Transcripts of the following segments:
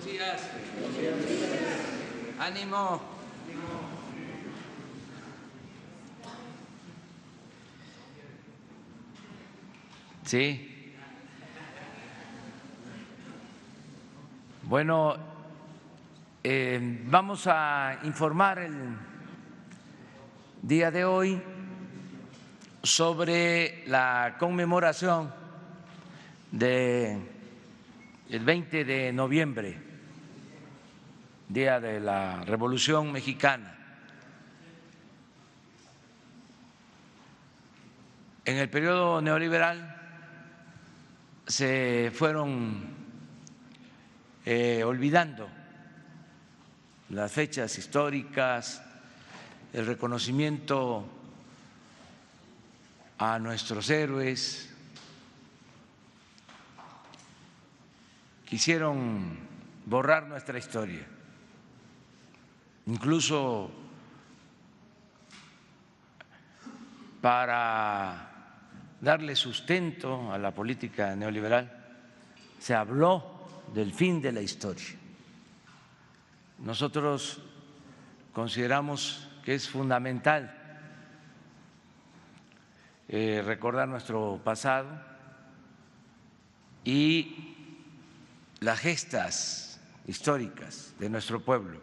Buenos días. Ánimo. Sí. Bueno, vamos a informar el día de hoy sobre la conmemoración del 20 de noviembre, Día de la Revolución Mexicana. En el periodo neoliberal se fueron olvidando las fechas históricas, el reconocimiento a nuestros héroes. Quisieron borrar nuestra historia, incluso para darle sustento a la política neoliberal se habló del fin de la historia. Nosotros consideramos que es fundamental recordar nuestro pasado y las gestas históricas de nuestro pueblo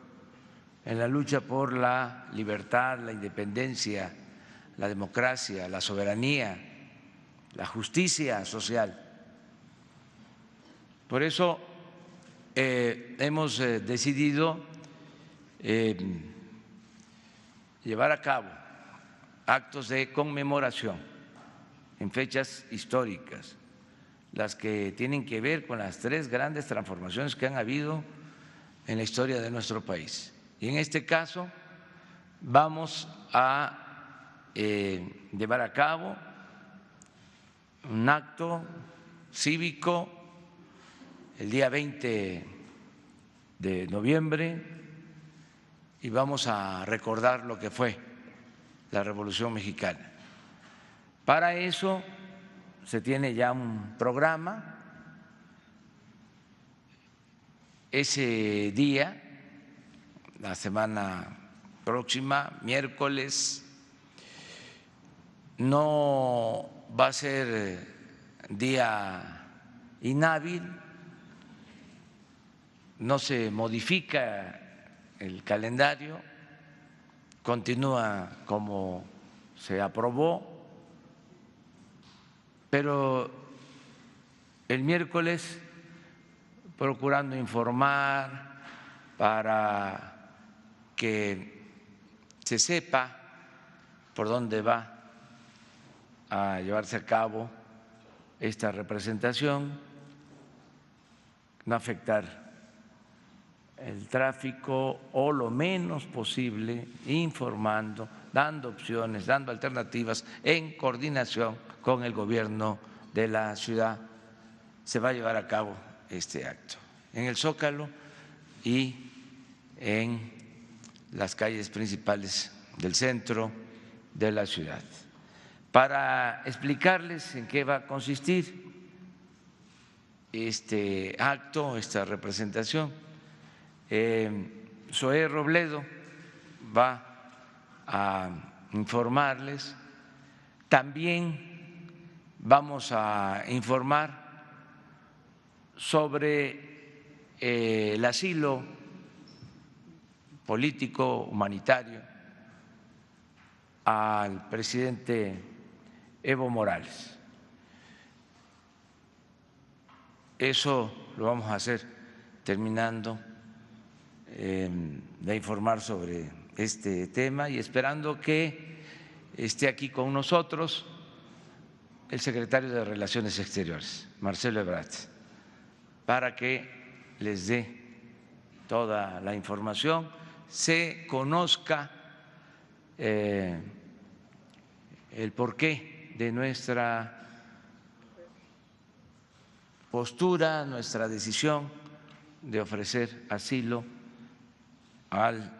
en la lucha por la libertad, la independencia, la democracia, la soberanía, la justicia social. Por eso hemos decidido llevar a cabo actos de conmemoración en fechas históricas, las que tienen que ver con las tres grandes transformaciones que han habido en la historia de nuestro país. Y en este caso vamos a llevar a cabo un acto cívico el día 20 de noviembre y vamos a recordar lo que fue la Revolución Mexicana. Para eso se tiene ya un programa. Ese día, la semana próxima, miércoles, no va a ser día inhábil, no se modifica el calendario, continúa como se aprobó, pero el miércoles procurando informar para que se sepa por dónde va a llevarse a cabo esta representación, no afectar el tráfico o lo menos posible, informando, dando opciones, dando alternativas en coordinación con el gobierno de la ciudad. Se va a llevar a cabo este acto en el Zócalo y en las calles principales del centro de la ciudad. Para explicarles en qué va a consistir este acto, esta representación, Zoé Robledo va a informarles. También vamos a informar sobre el asilo político humanitario al presidente Evo Morales. Eso lo vamos a hacer terminando de informar sobre este tema y esperando que esté aquí con nosotros el secretario de Relaciones Exteriores, Marcelo Ebrard, para que les dé toda la información, se conozca el porqué de nuestra postura, nuestra decisión de ofrecer asilo al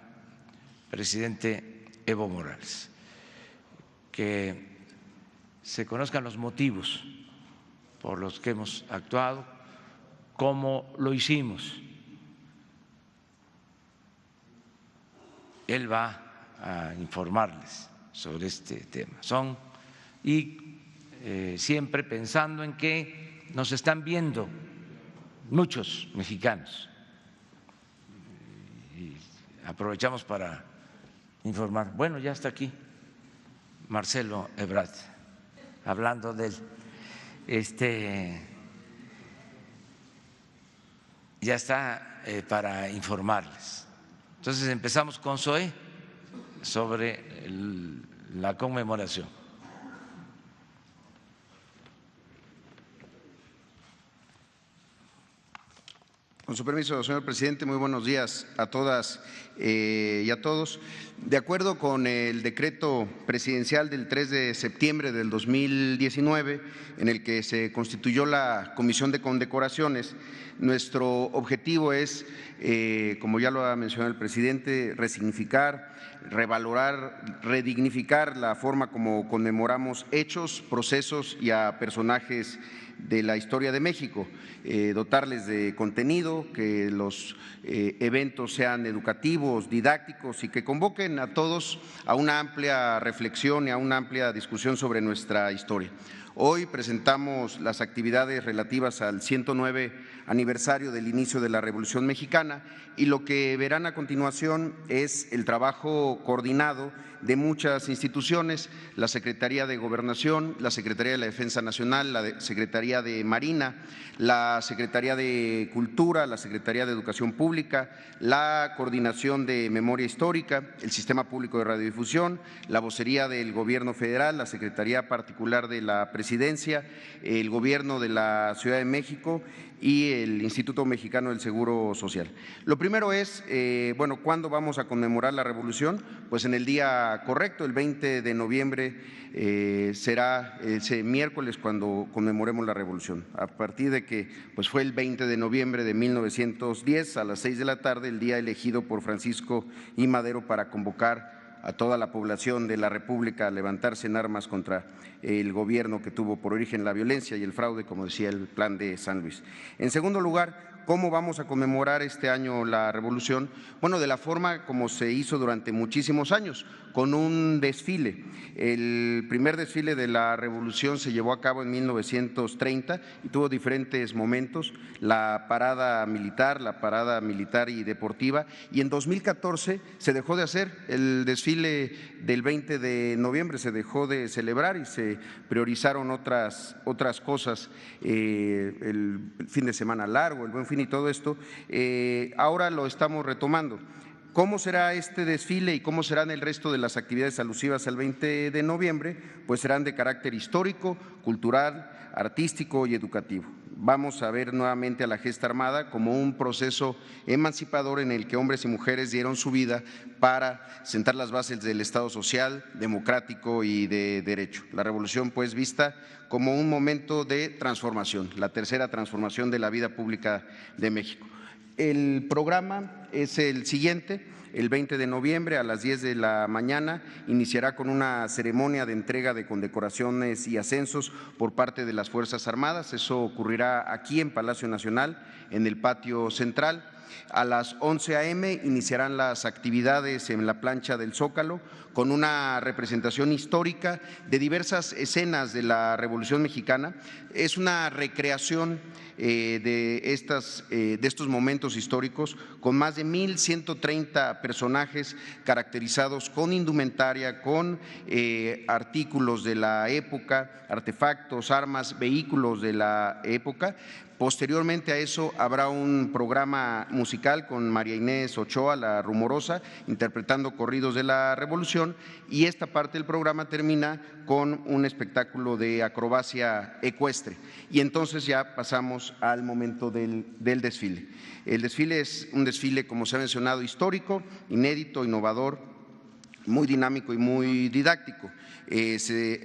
presidente Evo Morales, que se conozcan los motivos por los que hemos actuado, cómo lo hicimos él va a informarles sobre este tema. Siempre pensando en que nos están viendo muchos mexicanos. Y aprovechamos para informar. Bueno, ya está aquí Marcelo Ebrard, hablando de él. Ya está para informarles. Entonces empezamos con Zoé sobre la conmemoración. Con su permiso, señor presidente, muy buenos días a todas y a todos. De acuerdo con el decreto presidencial del 3 de septiembre del 2019, en el que se constituyó la Comisión de Condecoraciones, nuestro objetivo es, como ya lo ha mencionado el presidente, resignificar, revalorar, redignificar la forma como conmemoramos hechos, procesos y a personajes de la historia de México, dotarles de contenido, que los eventos sean educativos, didácticos y que convoquen a todos a una amplia reflexión y a una amplia discusión sobre nuestra historia. Hoy presentamos las actividades relativas al 109 aniversario del inicio de la Revolución Mexicana y lo que verán a continuación es el trabajo coordinado de muchas instituciones, la Secretaría de Gobernación, la Secretaría de la Defensa Nacional, la Secretaría de Marina, la Secretaría de Cultura, la Secretaría de Educación Pública, la Coordinación de Memoria Histórica, el Sistema Público de Radiodifusión, la Vocería del Gobierno Federal, la Secretaría Particular de la Presidencia, el Gobierno de la Ciudad de México y el Instituto Mexicano del Seguro Social. Lo primero es, ¿cuándo vamos a conmemorar la Revolución? Pues en el día correcto, el 20 de noviembre será ese miércoles cuando conmemoremos la Revolución. A partir de que fue el 20 de noviembre de 1910 a las 6 de la tarde, el día elegido por Francisco I. Madero para convocar a toda la población de la República a levantarse en armas contra el gobierno que tuvo por origen la violencia y el fraude, como decía el Plan de San Luis. En segundo lugar, ¿cómo vamos a conmemorar este año la Revolución? Bueno, de la forma como se hizo durante muchísimos años, con un desfile. El primer desfile de la Revolución se llevó a cabo en 1930 y tuvo diferentes momentos, la parada militar y deportiva, y en 2014 se dejó de hacer el desfile del 20 de noviembre, se dejó de celebrar y se priorizaron otras cosas, el fin de semana largo, el Buen Fin y todo esto. Ahora lo estamos retomando. ¿Cómo será este desfile y cómo serán el resto de las actividades alusivas al 20 de noviembre? Pues serán de carácter histórico, cultural, artístico y educativo. Vamos a ver nuevamente a la gesta armada como un proceso emancipador en el que hombres y mujeres dieron su vida para sentar las bases del Estado social, democrático y de derecho. La revolución pues vista como un momento de transformación, la tercera transformación de la vida pública de México. El programa es el siguiente. El 20 de noviembre a las 10 de la mañana iniciará con una ceremonia de entrega de condecoraciones y ascensos por parte de las Fuerzas Armadas. Eso ocurrirá aquí en Palacio Nacional, en el patio central. A las 11 a.m. iniciarán las actividades en la plancha del Zócalo con una representación histórica de diversas escenas de la Revolución Mexicana. Es una recreación de estos momentos históricos con más de 1,130 personajes caracterizados con indumentaria, con artículos de la época, artefactos, armas, vehículos de la época. Posteriormente a eso habrá un programa musical con María Inés Ochoa, la Rumorosa, interpretando corridos de la Revolución, y esta parte del programa termina con un espectáculo de acrobacia ecuestre. Y entonces ya pasamos al momento del desfile. El desfile es un desfile, como se ha mencionado, histórico, inédito, innovador, muy dinámico y muy didáctico.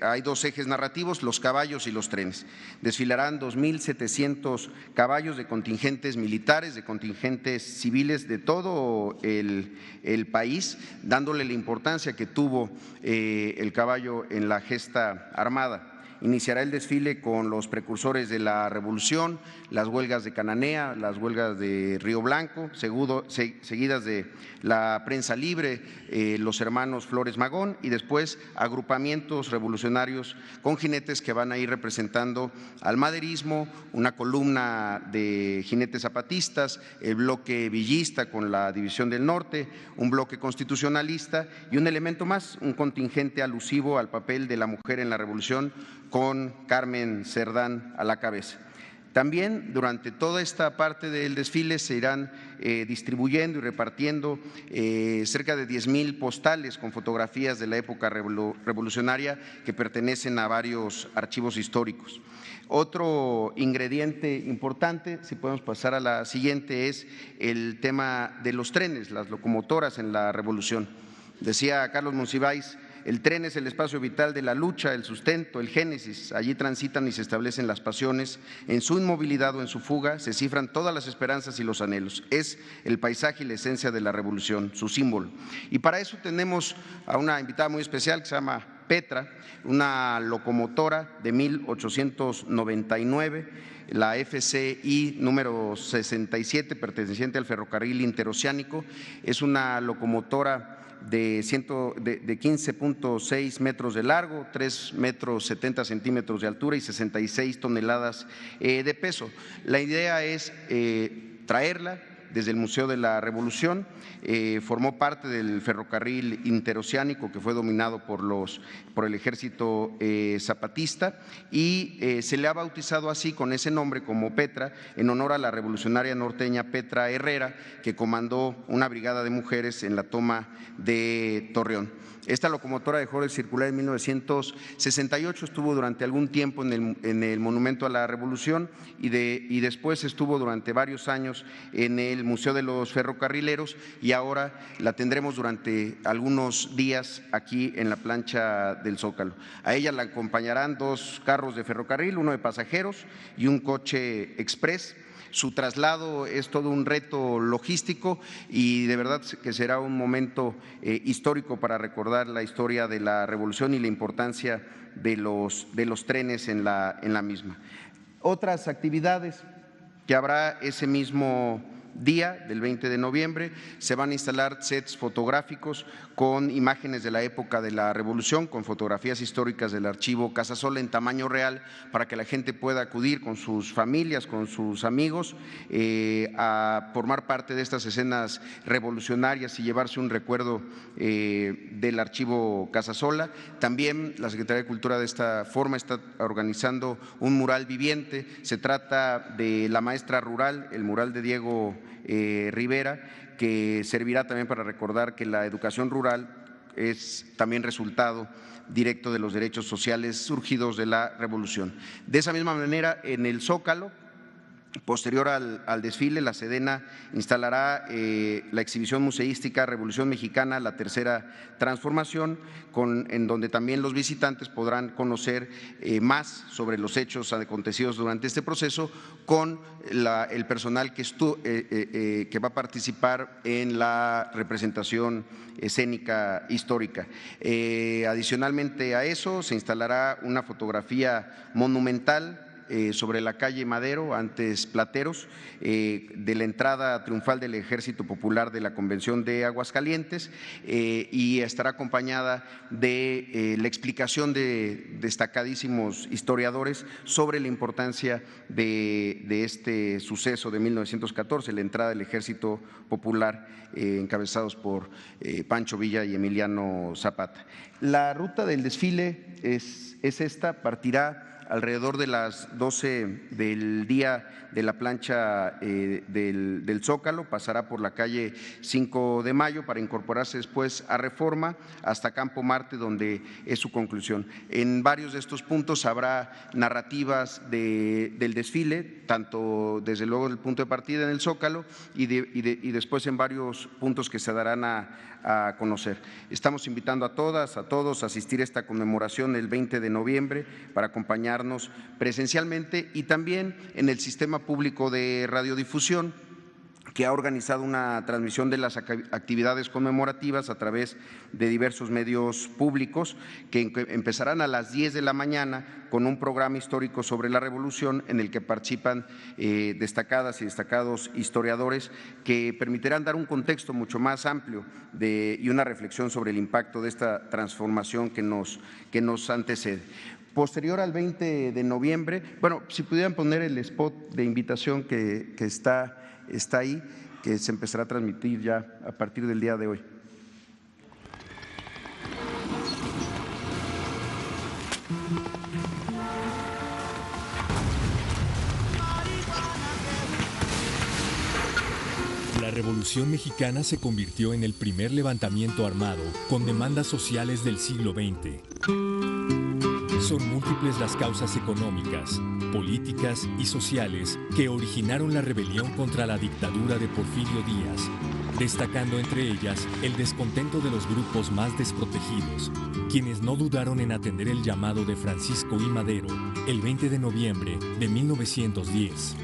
Hay dos ejes narrativos, los caballos y los trenes. Desfilarán 2,700 caballos de contingentes militares, de contingentes civiles de todo el país, dándole la importancia que tuvo el caballo en la gesta armada. iniciará el desfile con los precursores de la revolución, las huelgas de Cananea, las huelgas de Río Blanco, seguidas de la Prensa Libre, los hermanos Flores Magón y después agrupamientos revolucionarios con jinetes que van a ir representando al maderismo, una columna de jinetes zapatistas, el bloque villista con la División del Norte, un bloque constitucionalista y un elemento más, un contingente alusivo al papel de la mujer en la revolución con Carmen Cerdán a la cabeza. También durante toda esta parte del desfile se irán distribuyendo y repartiendo cerca de 10,000 postales con fotografías de la época revolucionaria que pertenecen a varios archivos históricos. Otro ingrediente importante, si podemos pasar a la siguiente, es el tema de los trenes, las locomotoras en la revolución. Decía Carlos Monsiváis: el tren es el espacio vital de la lucha, el sustento, el génesis. Allí transitan y se establecen las pasiones. En su inmovilidad o en su fuga se cifran todas las esperanzas y los anhelos. Es el paisaje y la esencia de la revolución, su símbolo. Y para eso tenemos a una invitada muy especial que se llama Petra, una locomotora de 1899, la FCI número 67, perteneciente al ferrocarril interoceánico. Es una locomotora de 15.6 metros de largo, 3 metros 70 centímetros de altura y 66 toneladas de peso. La idea es traerla desde el Museo de la Revolución, formó parte del ferrocarril interoceánico que fue dominado por el ejército zapatista y se le ha bautizado así con ese nombre como Petra en honor a la revolucionaria norteña Petra Herrera, que comandó una brigada de mujeres en la toma de Torreón. Esta locomotora dejó de circular en 1968, estuvo durante algún tiempo en el Monumento a la Revolución y después estuvo durante varios años en el Museo de los Ferrocarrileros y ahora la tendremos durante algunos días aquí en la plancha del Zócalo. A ella la acompañarán 2 carros de ferrocarril, uno de pasajeros y un coche express. Su traslado es todo un reto logístico y de verdad que será un momento histórico para recordar la historia de la revolución y la importancia de los trenes en la misma. Otras actividades que habrá ese mismo día del 20 de noviembre, se van a instalar sets fotográficos con imágenes de la época de la revolución, con fotografías históricas del archivo Casasola en tamaño real para que la gente pueda acudir con sus familias, con sus amigos a formar parte de estas escenas revolucionarias y llevarse un recuerdo del archivo Casasola. También la Secretaría de Cultura de esta forma está organizando un mural viviente, se trata de la maestra rural, el mural de Diego Rivera, que servirá también para recordar que la educación rural es también resultado directo de los derechos sociales surgidos de la revolución. De esa misma manera, en el Zócalo, posterior al desfile, la Sedena instalará la exhibición museística Revolución Mexicana, la tercera transformación, en donde también los visitantes podrán conocer más sobre los hechos acontecidos durante este proceso con el personal que va a participar en la representación escénica histórica. Adicionalmente a eso, se instalará una fotografía monumental sobre la calle Madero, antes Plateros, de la entrada triunfal del Ejército Popular de la Convención de Aguascalientes y estará acompañada de la explicación de destacadísimos historiadores sobre la importancia de este suceso de 1914, la entrada del Ejército Popular encabezados por Pancho Villa y Emiliano Zapata. La ruta del desfile es esta, partirá alrededor de las 12 del día de la plancha del Zócalo, pasará por la calle 5 de Mayo para incorporarse después a Reforma hasta Campo Marte, donde es su conclusión. En varios de estos puntos habrá narrativas del desfile, tanto desde luego del punto de partida en el Zócalo y después en varios puntos que se darán a conocer. Estamos invitando a todas, a todos a asistir a esta conmemoración el 20 de noviembre para acompañarnos presencialmente y también en el sistema público de radiodifusión. que ha organizado una transmisión de las actividades conmemorativas a través de diversos medios públicos que empezarán a las 10 de la mañana con un programa histórico sobre la Revolución en el que participan destacadas y destacados historiadores que permitirán dar un contexto mucho más amplio y una reflexión sobre el impacto de esta transformación que nos antecede. Posterior al 20 de noviembre, bueno, si pudieran poner el spot de invitación que está ahí, que se empezará a transmitir ya a partir del día de hoy. La Revolución Mexicana se convirtió en el primer levantamiento armado con demandas sociales del siglo XX. Son múltiples las causas económicas, políticas y sociales que originaron la rebelión contra la dictadura de Porfirio Díaz, destacando entre ellas el descontento de los grupos más desprotegidos, quienes no dudaron en atender el llamado de Francisco I. Madero el 20 de noviembre de 1910.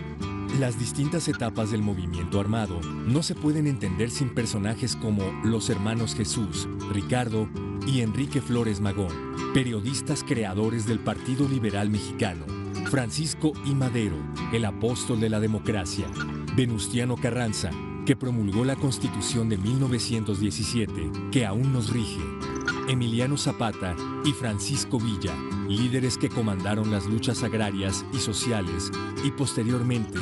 Las distintas etapas del movimiento armado no se pueden entender sin personajes como los hermanos Jesús, Ricardo y Enrique Flores Magón, periodistas creadores del Partido Liberal Mexicano, Francisco I. Madero, el apóstol de la democracia, Venustiano Carranza, que promulgó la Constitución de 1917, que aún nos rige, Emiliano Zapata y Francisco Villa, líderes que comandaron las luchas agrarias y sociales, y posteriormente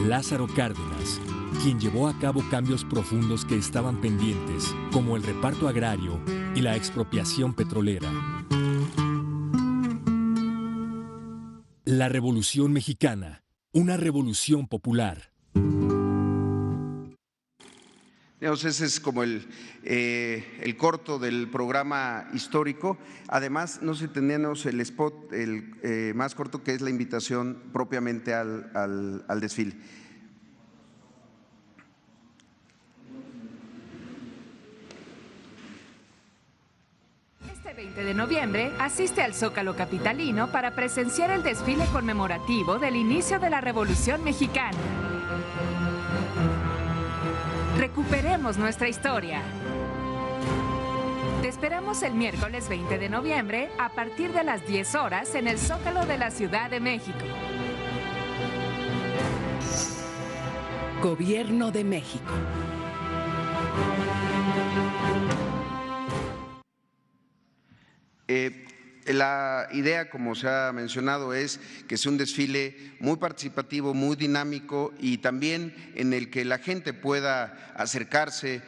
Lázaro Cárdenas, quien llevó a cabo cambios profundos que estaban pendientes, como el reparto agrario y la expropiación petrolera. La Revolución Mexicana, una revolución popular. Ese es como el corto del programa histórico. Además, no sé si teníamos el spot más corto, que es la invitación propiamente al desfile. Este 20 de noviembre asiste al Zócalo capitalino para presenciar el desfile conmemorativo del inicio de la Revolución Mexicana. Recuperemos nuestra historia. Te esperamos el miércoles 20 de noviembre a partir de las 10 horas en el Zócalo de la Ciudad de México. Gobierno de México. La idea, como se ha mencionado, es que sea un desfile muy participativo, muy dinámico y también en el que la gente pueda acercarse,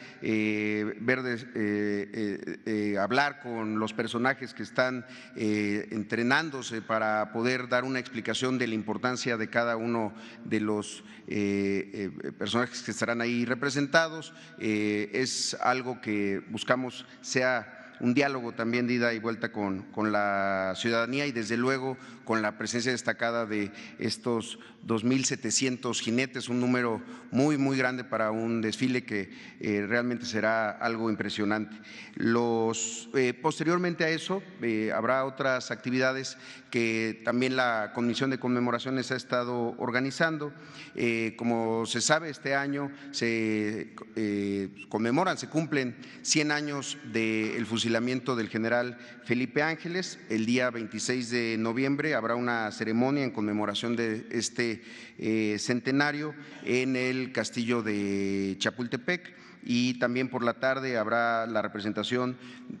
hablar con los personajes que están entrenándose para poder dar una explicación de la importancia de cada uno de los personajes que estarán ahí representados. Es algo que buscamos sea un diálogo también de ida y vuelta con la ciudadanía y desde luego con la presencia destacada de estos 2.700 jinetes, un número muy, muy grande para un desfile que realmente será algo impresionante. Posteriormente a eso habrá otras actividades que también la Comisión de Conmemoraciones ha estado organizando. Como se sabe, este año se cumplen 100 años del fusilamiento del general Felipe Ángeles. El día 26 de noviembre habrá una ceremonia en conmemoración de este centenario en el castillo de Chapultepec. Y también por la tarde habrá la representación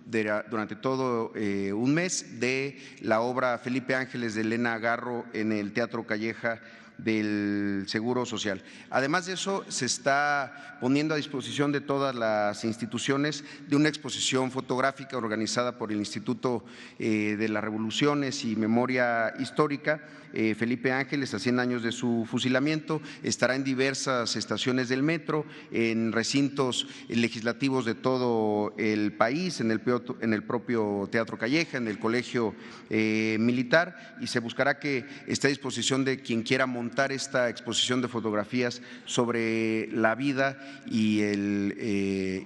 durante todo un mes de la obra Felipe Ángeles de Elena Garro en el Teatro Calleja del Seguro Social. Además de eso, se está poniendo a disposición de todas las instituciones de una exposición fotográfica organizada por el Instituto de las Revoluciones y Memoria Histórica. Felipe Ángeles, a 100 años de su fusilamiento, estará en diversas estaciones del metro, en recintos legislativos de todo el país, en el propio Teatro Calleja, en el Colegio Militar, y se buscará que esté a disposición de quien quiera montar montar esta exposición de fotografías sobre la vida y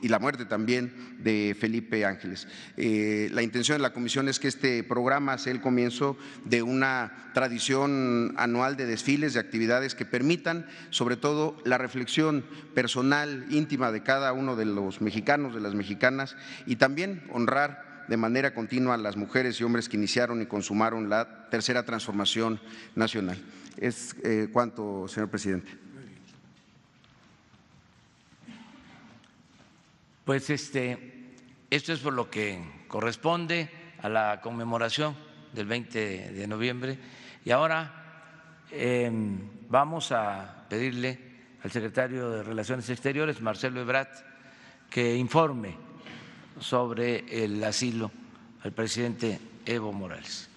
la muerte también de Felipe Ángeles. La intención de la comisión es que este programa sea el comienzo de una tradición anual de desfiles, de actividades que permitan sobre todo la reflexión personal, íntima de cada uno de los mexicanos, de las mexicanas, y también honrar de manera continua a las mujeres y hombres que iniciaron y consumaron la tercera transformación nacional. Es cuanto, señor presidente. Pues esto es por lo que corresponde a la conmemoración del 20 de noviembre. Y ahora vamos a pedirle al secretario de Relaciones Exteriores, Marcelo Ebrard, que informe sobre el asilo al presidente Evo Morales.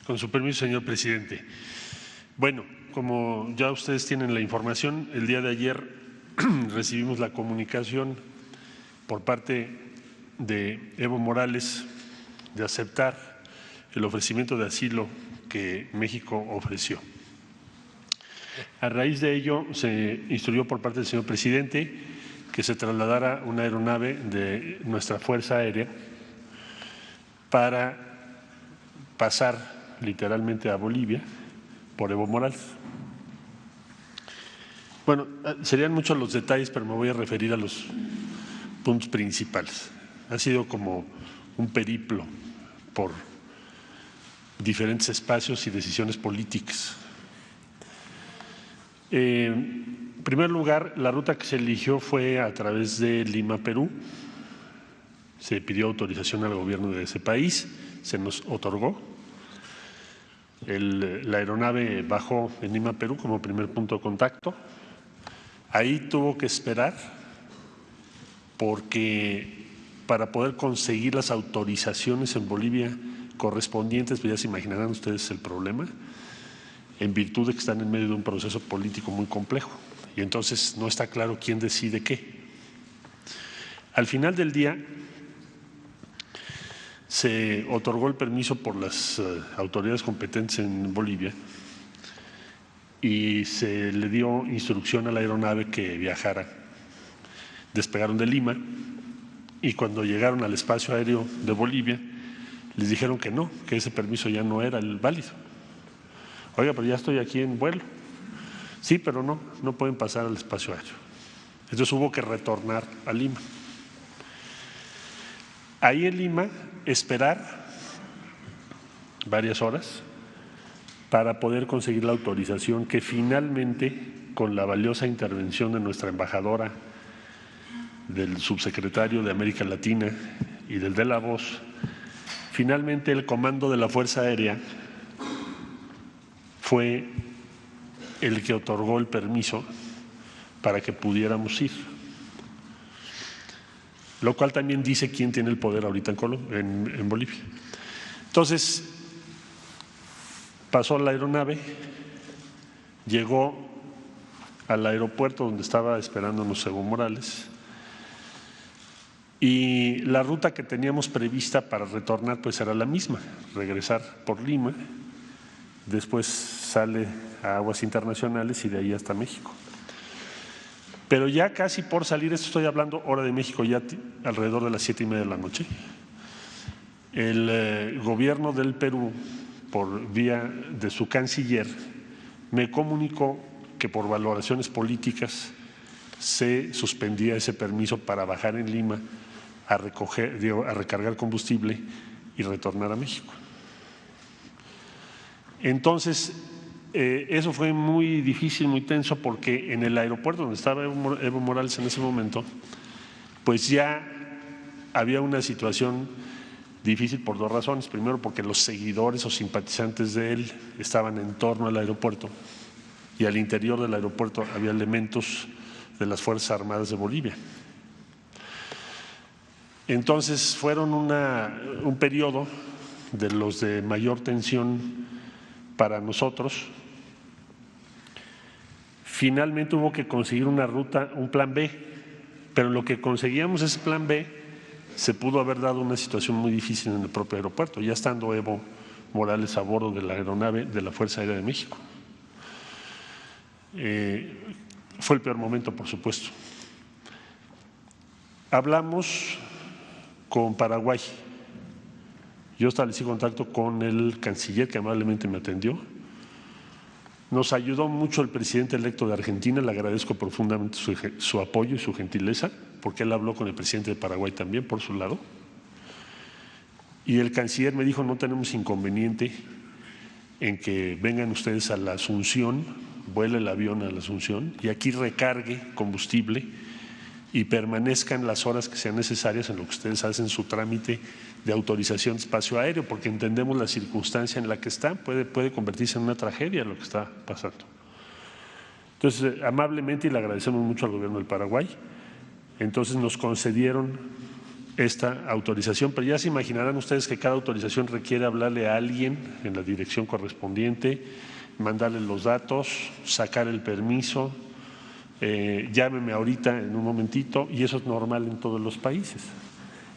Con su permiso, señor presidente. Bueno, como ya ustedes tienen la información, el día de ayer recibimos la comunicación por parte de Evo Morales de aceptar el ofrecimiento de asilo que México ofreció. A raíz de ello, se instruyó por parte del señor presidente que se trasladara una aeronave de nuestra Fuerza Aérea para pasar literalmente a Bolivia por Evo Morales. Bueno, serían muchos los detalles, pero me voy a referir a los puntos principales. Ha sido como un periplo por diferentes espacios y decisiones políticas. En primer lugar, la ruta que se eligió fue a través de Lima, Perú. Se pidió autorización al gobierno de ese país, se nos otorgó. La aeronave bajó en Lima, Perú, como primer punto de contacto. Ahí tuvo que esperar porque para poder conseguir las autorizaciones en Bolivia correspondientes, pues ya se imaginarán ustedes el problema, en virtud de que están en medio de un proceso político muy complejo y entonces no está claro quién decide qué. Al final del día se otorgó el permiso por las autoridades competentes en Bolivia y se le dio instrucción a la aeronave que viajara. Despegaron de Lima y cuando llegaron al espacio aéreo de Bolivia les dijeron que no, que ese permiso ya no era el válido. Oiga, pero ya estoy aquí en vuelo. Sí, pero no pueden pasar al espacio aéreo. Entonces hubo que retornar a Lima. Ahí en Lima esperar varias horas para poder conseguir la autorización que finalmente, con la valiosa intervención de nuestra embajadora, del subsecretario de América Latina y del de la Voz, finalmente el comando de la Fuerza Aérea fue el que otorgó el permiso para que pudiéramos ir. Lo cual también dice quién tiene el poder ahorita en Bolivia. Entonces, pasó la aeronave, llegó al aeropuerto donde estaba esperándonos Evo Morales y la ruta que teníamos prevista para retornar pues era la misma, regresar por Lima, después sale a aguas internacionales y de ahí hasta México. Pero ya casi por salir, esto estoy hablando hora de México, ya alrededor de las 7:30 de la noche, el gobierno del Perú, por vía de su canciller, me comunicó que por valoraciones políticas se suspendía ese permiso para bajar en Lima a recargar combustible y retornar a México. Entonces, eso fue muy difícil, muy tenso, porque en el aeropuerto donde estaba Evo Morales en ese momento, pues ya había una situación difícil por dos razones. Primero, porque los seguidores o simpatizantes de él estaban en torno al aeropuerto y al interior del aeropuerto había elementos de las Fuerzas Armadas de Bolivia. Entonces fueron un periodo de los de mayor tensión para nosotros. Finalmente hubo que conseguir una ruta, un plan B, pero lo que conseguíamos ese plan B se pudo haber dado una situación muy difícil en el propio aeropuerto. Ya estando Evo Morales a bordo de la aeronave de la Fuerza Aérea de México. Fue el peor momento, por supuesto. Hablamos con Paraguay. Yo establecí contacto con el canciller, que amablemente me atendió. Nos ayudó mucho el presidente electo de Argentina, le agradezco profundamente su apoyo y su gentileza, porque él habló con el presidente de Paraguay también, por su lado. Y el canciller me dijo, no tenemos inconveniente en que vengan ustedes a la Asunción, vuele el avión a la Asunción y aquí recargue combustible y permanezcan las horas que sean necesarias en lo que ustedes hacen su trámite de autorización de espacio aéreo, porque entendemos la circunstancia en la que está, puede convertirse en una tragedia lo que está pasando. Entonces, amablemente, y le agradecemos mucho al gobierno del Paraguay, entonces nos concedieron esta autorización, pero ya se imaginarán ustedes que cada autorización requiere hablarle a alguien en la dirección correspondiente, mandarle los datos, sacar el permiso, llámeme ahorita en un momentito, y eso es normal en todos los países.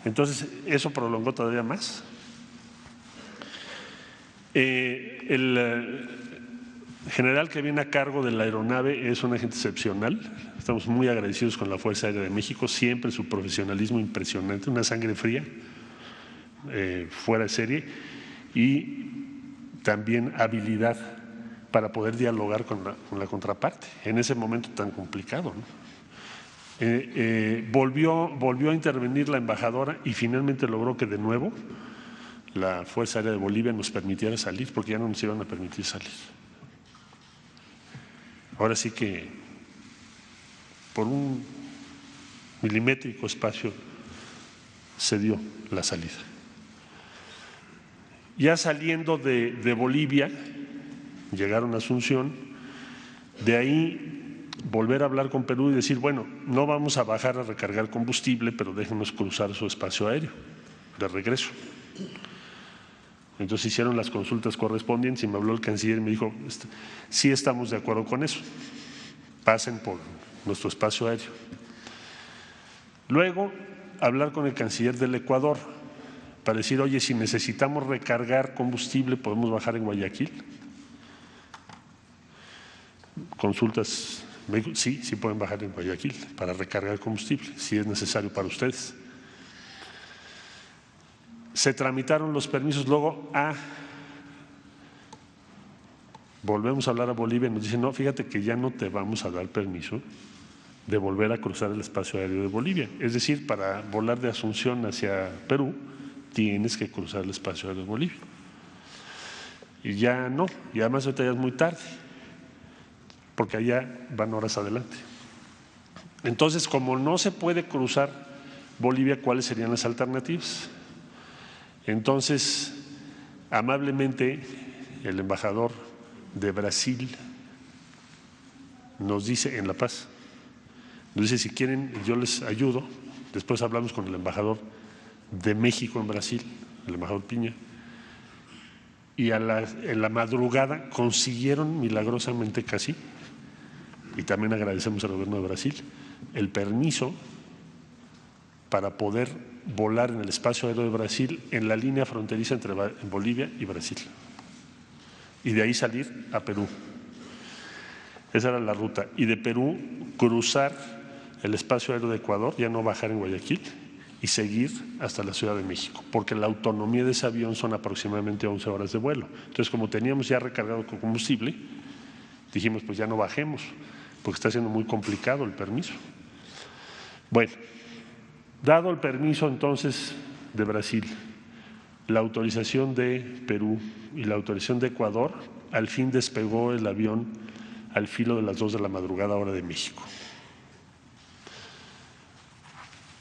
Entonces, eso prolongó todavía más. El general que viene a cargo de la aeronave es un agente excepcional. Estamos muy agradecidos con la Fuerza Aérea de México, siempre su profesionalismo impresionante, una sangre fría, fuera de serie, y también habilidad para poder dialogar con la contraparte en ese momento tan complicado, ¿no? Volvió a intervenir la embajadora y finalmente logró que de nuevo la Fuerza Aérea de Bolivia nos permitiera salir, porque ya no nos iban a permitir salir. Ahora sí que por un milimétrico espacio se dio la salida. Ya saliendo de Bolivia, llegaron a Asunción, de ahí volver a hablar con Perú y decir, bueno, no vamos a bajar a recargar combustible, pero déjenos cruzar su espacio aéreo de regreso. Entonces hicieron las consultas correspondientes y me habló el canciller y me dijo, sí estamos de acuerdo con eso, pasen por nuestro espacio aéreo. Luego, hablar con el canciller del Ecuador para decir, oye, si necesitamos recargar combustible, ¿podemos bajar en Guayaquil? Consultas, me dijo, sí pueden bajar en Guayaquil para recargar combustible, si es necesario para ustedes. Se tramitaron los permisos, luego volvemos a hablar a Bolivia y nos dicen, no, fíjate que ya no te vamos a dar permiso de volver a cruzar el espacio aéreo de Bolivia. Es decir, para volar de Asunción hacia Perú, tienes que cruzar el espacio aéreo de Bolivia. Y ya no, y además ahorita ya es muy tarde, porque allá van horas adelante. Entonces, como no se puede cruzar Bolivia, ¿cuáles serían las alternativas? Entonces, amablemente, el embajador de Brasil nos dice, en La Paz, nos dice, si quieren, yo les ayudo. Después hablamos con el embajador de México en Brasil, el embajador Piña, y en la madrugada consiguieron milagrosamente casi, y también agradecemos al gobierno de Brasil, el permiso para poder volar en el espacio aéreo de Brasil en la línea fronteriza entre Bolivia y Brasil, y de ahí salir a Perú. Esa era la ruta, y de Perú cruzar el espacio aéreo de Ecuador, ya no bajar en Guayaquil, y seguir hasta la Ciudad de México, porque la autonomía de ese avión son aproximadamente 11 horas de vuelo. Entonces, como teníamos ya recargado con combustible, dijimos, pues ya no bajemos, porque está siendo muy complicado el permiso. Bueno, dado el permiso entonces de Brasil, la autorización de Perú y la autorización de Ecuador, al fin despegó el avión al filo de las 2 de la madrugada, hora de México.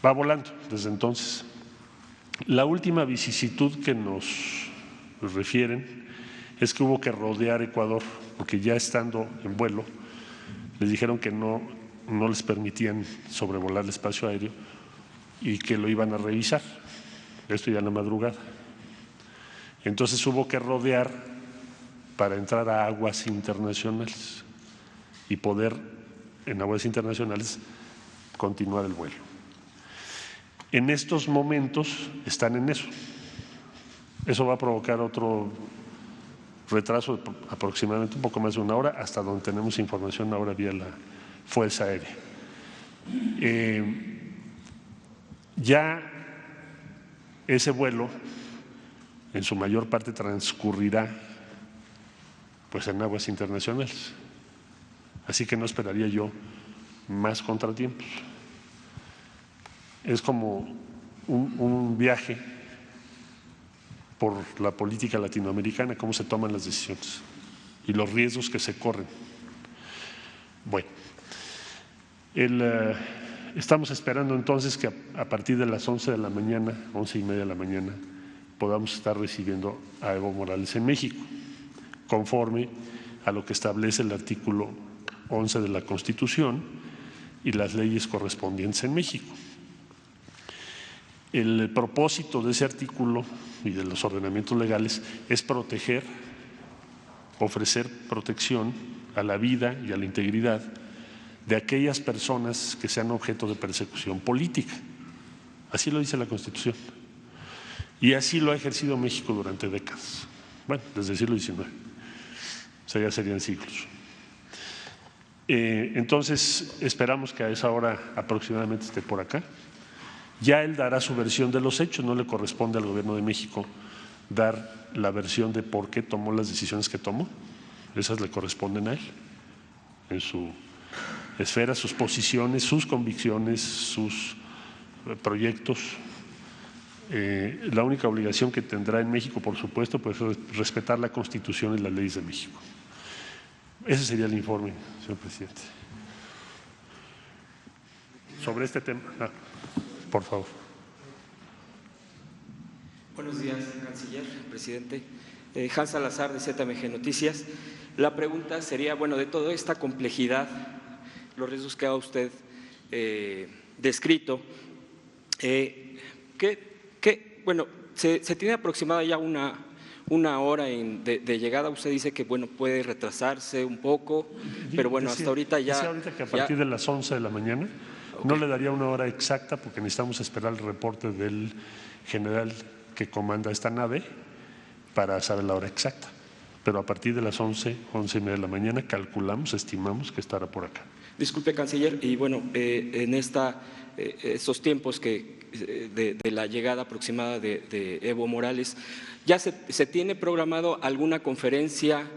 Va volando desde entonces. La última vicisitud que nos refieren es que hubo que rodear Ecuador, porque ya estando en vuelo, les dijeron que no les permitían sobrevolar el espacio aéreo y que lo iban a revisar. Esto ya en la madrugada. Entonces hubo que rodear para entrar a aguas internacionales y poder en aguas internacionales continuar el vuelo. En estos momentos están en eso. Eso va a provocar otro retraso de aproximadamente un poco más de una hora, hasta donde tenemos información ahora vía la Fuerza Aérea. Ya ese vuelo en su mayor parte transcurrirá pues en aguas internacionales, así que no esperaría yo más contratiempos. Es como un viaje por la política latinoamericana, cómo se toman las decisiones y los riesgos que se corren. Bueno, estamos esperando entonces que a partir de las 11 de la mañana, 11:30 de la mañana, podamos estar recibiendo a Evo Morales en México, conforme a lo que establece el artículo 11 de la Constitución y las leyes correspondientes en México. El propósito de ese artículo y de los ordenamientos legales es proteger, ofrecer protección a la vida y a la integridad de aquellas personas que sean objeto de persecución política. Así lo dice la Constitución. Y así lo ha ejercido México durante décadas. Bueno, desde el siglo XIX. O sea, ya serían siglos. Entonces, esperamos que a esa hora aproximadamente esté por acá. Ya él dará su versión de los hechos, no le corresponde al Gobierno de México dar la versión de por qué tomó las decisiones que tomó. Esas le corresponden a él, en su esfera, sus posiciones, sus convicciones, sus proyectos. La única obligación que tendrá en México, por supuesto, pues es respetar la Constitución y las leyes de México. Ese sería el informe, señor presidente. Sobre este tema, por favor. Buenos días, canciller, presidente. Hans Salazar, de ZMG Noticias. La pregunta sería, bueno, de toda esta complejidad, los riesgos que ha usted descrito, bueno, se tiene aproximada ya una hora de llegada. Usted dice que bueno, puede retrasarse un poco, pero bueno, hasta ahorita ya… Decía ahorita que a partir de las 11 de la mañana, okay. No le daría una hora exacta porque necesitamos esperar el reporte del general que comanda esta nave para saber la hora exacta. Pero a partir de las 11:30 de la mañana calculamos, estimamos que estará por acá. Disculpe, canciller, y bueno, en estos tiempos de la llegada aproximada de Evo Morales, ¿ya se tiene programado alguna conferencia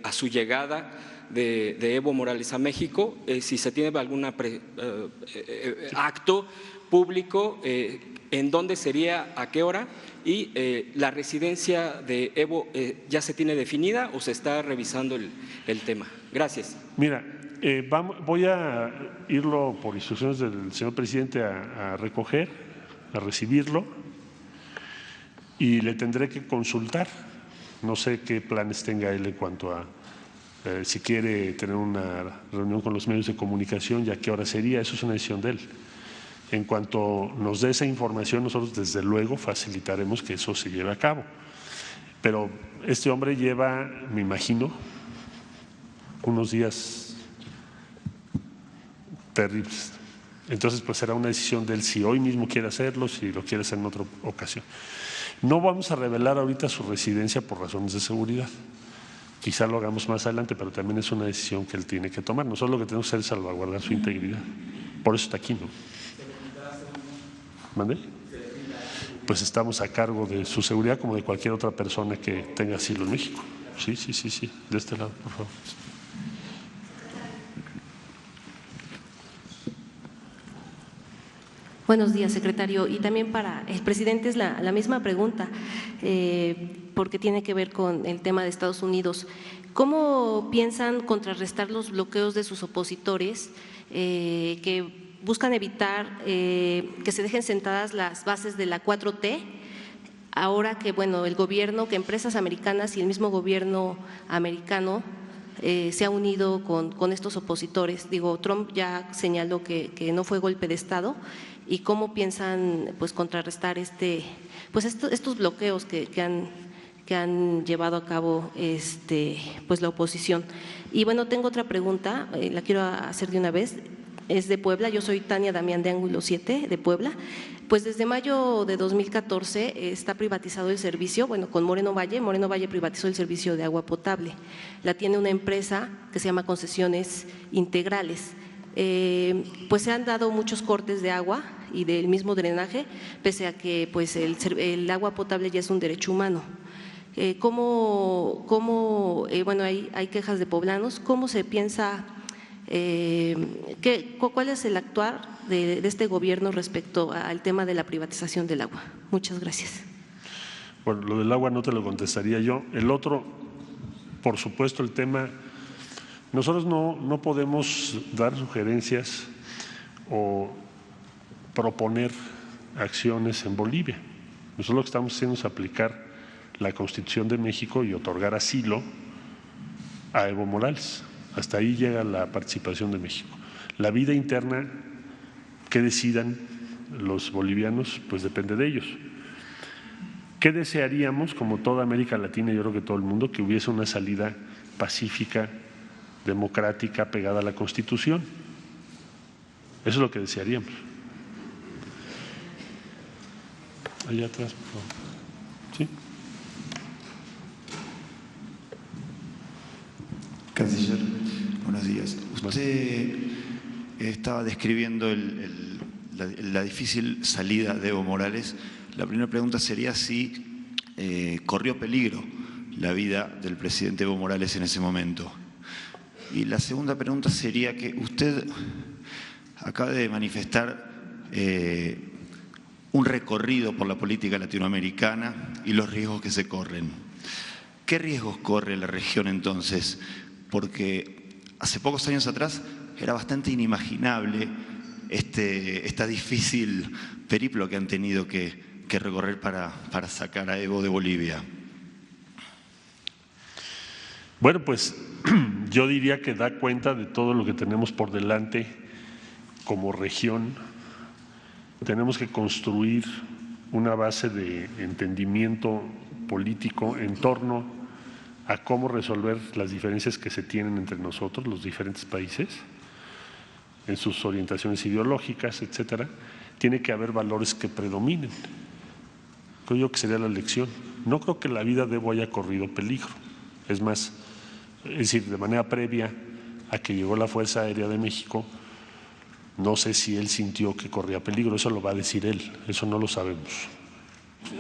a su llegada de Evo Morales a México? Si se tiene algún acto público, ¿en dónde sería, a qué hora? Y la residencia de Evo, ¿ya se tiene definida o se está revisando el tema? Gracias. Mira, voy a irlo por instrucciones del señor presidente a recoger, a recibirlo, y le tendré que consultar. No sé qué planes tenga él en cuanto a si quiere tener una reunión con los medios de comunicación y a qué hora sería. Eso es una decisión de él. En cuanto nos dé esa información, nosotros desde luego facilitaremos que eso se lleve a cabo. Pero este hombre lleva, me imagino, unos días terribles. Entonces, pues será una decisión de él si hoy mismo quiere hacerlo, si lo quiere hacer en otra ocasión. No vamos a revelar ahorita su residencia por razones de seguridad. Quizá lo hagamos más adelante, pero también es una decisión que él tiene que tomar. Nosotros lo que tenemos que hacer es salvaguardar su integridad. Por eso está aquí, ¿no? ¿Mande? Pues estamos a cargo de su seguridad como de cualquier otra persona que tenga asilo en México. Sí, de este lado, por favor. Buenos días, secretario. Y también para el presidente es la misma pregunta, porque tiene que ver con el tema de Estados Unidos. ¿Cómo piensan contrarrestar los bloqueos de sus opositores que buscan evitar que se dejen sentadas las bases de la 4T, ahora que bueno, el gobierno, que empresas americanas y el mismo gobierno americano se ha unido con estos opositores? Digo, Trump ya señaló que no fue golpe de Estado. ¿Y cómo piensan pues contrarrestar estos bloqueos que han llevado a cabo pues la oposición? Y bueno, tengo otra pregunta, la quiero hacer de una vez. Es de Puebla, yo soy Tania Damián de Ángulo 7 de Puebla, Pues desde mayo de 2014 está privatizado el servicio, bueno, con Moreno Valle privatizó el servicio de agua potable. La tiene una empresa que se llama Concesiones Integrales. Pues se han dado muchos cortes de agua y del mismo drenaje, pese a que pues el agua potable ya es un derecho humano. Bueno, hay quejas de poblanos, ¿cómo se piensa, cuál es el actuar de este gobierno respecto al tema de la privatización del agua? Muchas gracias. Bueno, lo del agua no te lo contestaría yo. El otro, por supuesto, el tema… Nosotros no podemos dar sugerencias o proponer acciones en Bolivia. Nosotros lo que estamos haciendo es aplicar la Constitución de México y otorgar asilo a Evo Morales. Hasta ahí llega la participación de México. La vida interna que decidan los bolivianos, pues depende de ellos. ¿Qué desearíamos, como toda América Latina y yo creo que todo el mundo, que hubiese una salida pacífica, democrática, pegada a la Constitución? Eso es lo que desearíamos. Allá atrás, por favor. ¿Sí? Canciller, buenos días. Usted estaba describiendo la difícil salida de Evo Morales. La primera pregunta sería si corrió peligro la vida del presidente Evo Morales en ese momento. Y la segunda pregunta sería que usted acaba de manifestar un recorrido por la política latinoamericana y los riesgos que se corren. ¿Qué riesgos corre la región entonces? Porque hace pocos años atrás era bastante inimaginable esta difícil periplo que han tenido que recorrer para sacar a Evo de Bolivia. Bueno, pues yo diría que da cuenta de todo lo que tenemos por delante como región. Tenemos que construir una base de entendimiento político en torno a cómo resolver las diferencias que se tienen entre nosotros, los diferentes países, en sus orientaciones ideológicas, etcétera. Tiene que haber valores que predominen. Creo yo que sería la lección. No creo que la vida de Evo haya corrido peligro. Es más, es decir, de manera previa a que llegó la Fuerza Aérea de México, no sé si él sintió que corría peligro, eso lo va a decir él, eso no lo sabemos.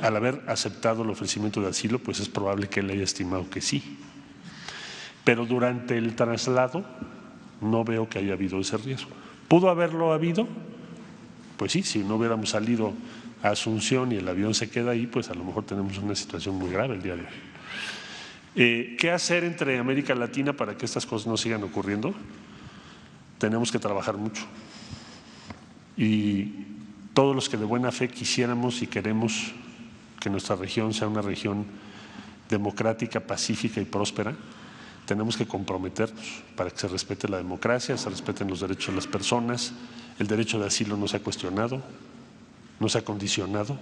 Al haber aceptado el ofrecimiento de asilo, pues es probable que él haya estimado que sí. Pero durante el traslado no veo que haya habido ese riesgo. ¿Pudo haberlo habido? Pues sí, si no hubiéramos salido a Asunción y el avión se queda ahí, pues a lo mejor tenemos una situación muy grave el día de hoy. ¿Qué hacer entre América Latina para que estas cosas no sigan ocurriendo? Tenemos que trabajar mucho. Y todos los que de buena fe quisiéramos y queremos que nuestra región sea una región democrática, pacífica y próspera, tenemos que comprometernos para que se respete la democracia, se respeten los derechos de las personas. El derecho de asilo no se ha cuestionado, no se ha condicionado.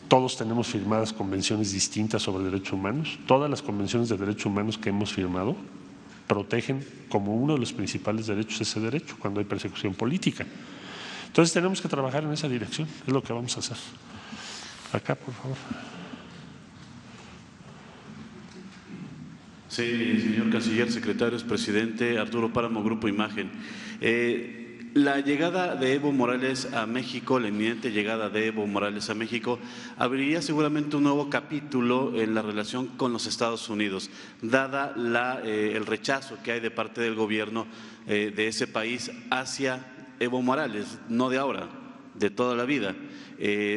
Todos tenemos firmadas convenciones distintas sobre derechos humanos. Todas las convenciones de derechos humanos que hemos firmado protegen como uno de los principales derechos ese derecho cuando hay persecución política. Entonces tenemos que trabajar en esa dirección, es lo que vamos a hacer. Acá, por favor. Sí, señor Canciller, secretarios, presidente, Arturo Páramo, Grupo Imagen. La llegada de Evo Morales a México, la inminente llegada de Evo Morales a México, abriría seguramente un nuevo capítulo en la relación con los Estados Unidos, dada el rechazo que hay de parte del gobierno de ese país hacia Evo Morales, no de ahora, de toda la vida.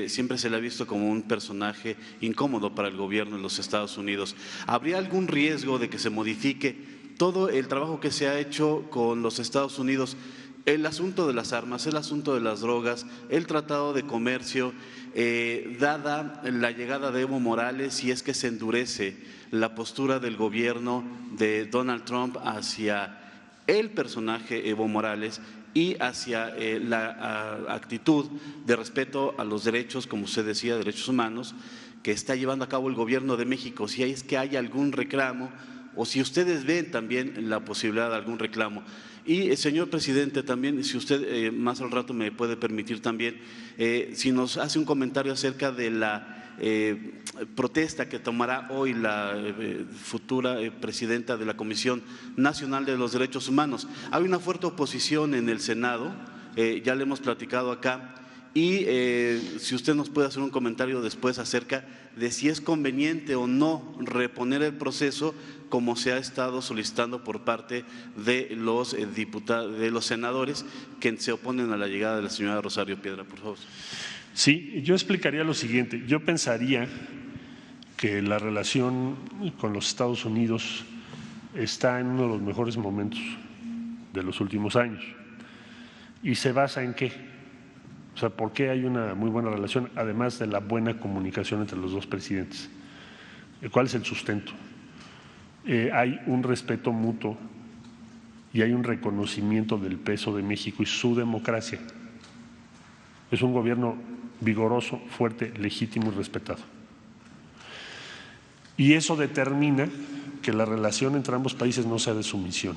Siempre se le ha visto como un personaje incómodo para el gobierno de los Estados Unidos. ¿Habría algún riesgo de que se modifique todo el trabajo que se ha hecho con los Estados Unidos? El asunto de las armas, el asunto de las drogas, el tratado de comercio, dada la llegada de Evo Morales, si es que se endurece la postura del gobierno de Donald Trump hacia el personaje Evo Morales y hacia la actitud de respeto a los derechos, como usted decía, derechos humanos, que está llevando a cabo el gobierno de México. Si es que hay algún reclamo o si ustedes ven también la posibilidad de algún reclamo. Y, señor presidente, también, si usted más al rato me puede permitir también, si nos hace un comentario acerca de la protesta que tomará hoy la futura presidenta de la Comisión Nacional de los Derechos Humanos. Hay una fuerte oposición en el Senado, ya le hemos platicado acá, y si usted nos puede hacer un comentario después acerca de si es conveniente o no reponer el proceso como se ha estado solicitando por parte de los diputados, de los senadores que se oponen a la llegada de la señora Rosario Piedra, por favor. Sí, yo explicaría lo siguiente. Yo pensaría que la relación con los Estados Unidos está en uno de los mejores momentos de los últimos años. ¿Y se basa en qué? O sea, ¿por qué hay una muy buena relación, además de la buena comunicación entre los dos presidentes? ¿Cuál es el sustento? Hay un respeto mutuo y hay un reconocimiento del peso de México y su democracia. Es un gobierno vigoroso, fuerte, legítimo y respetado. Y eso determina que la relación entre ambos países no sea de sumisión.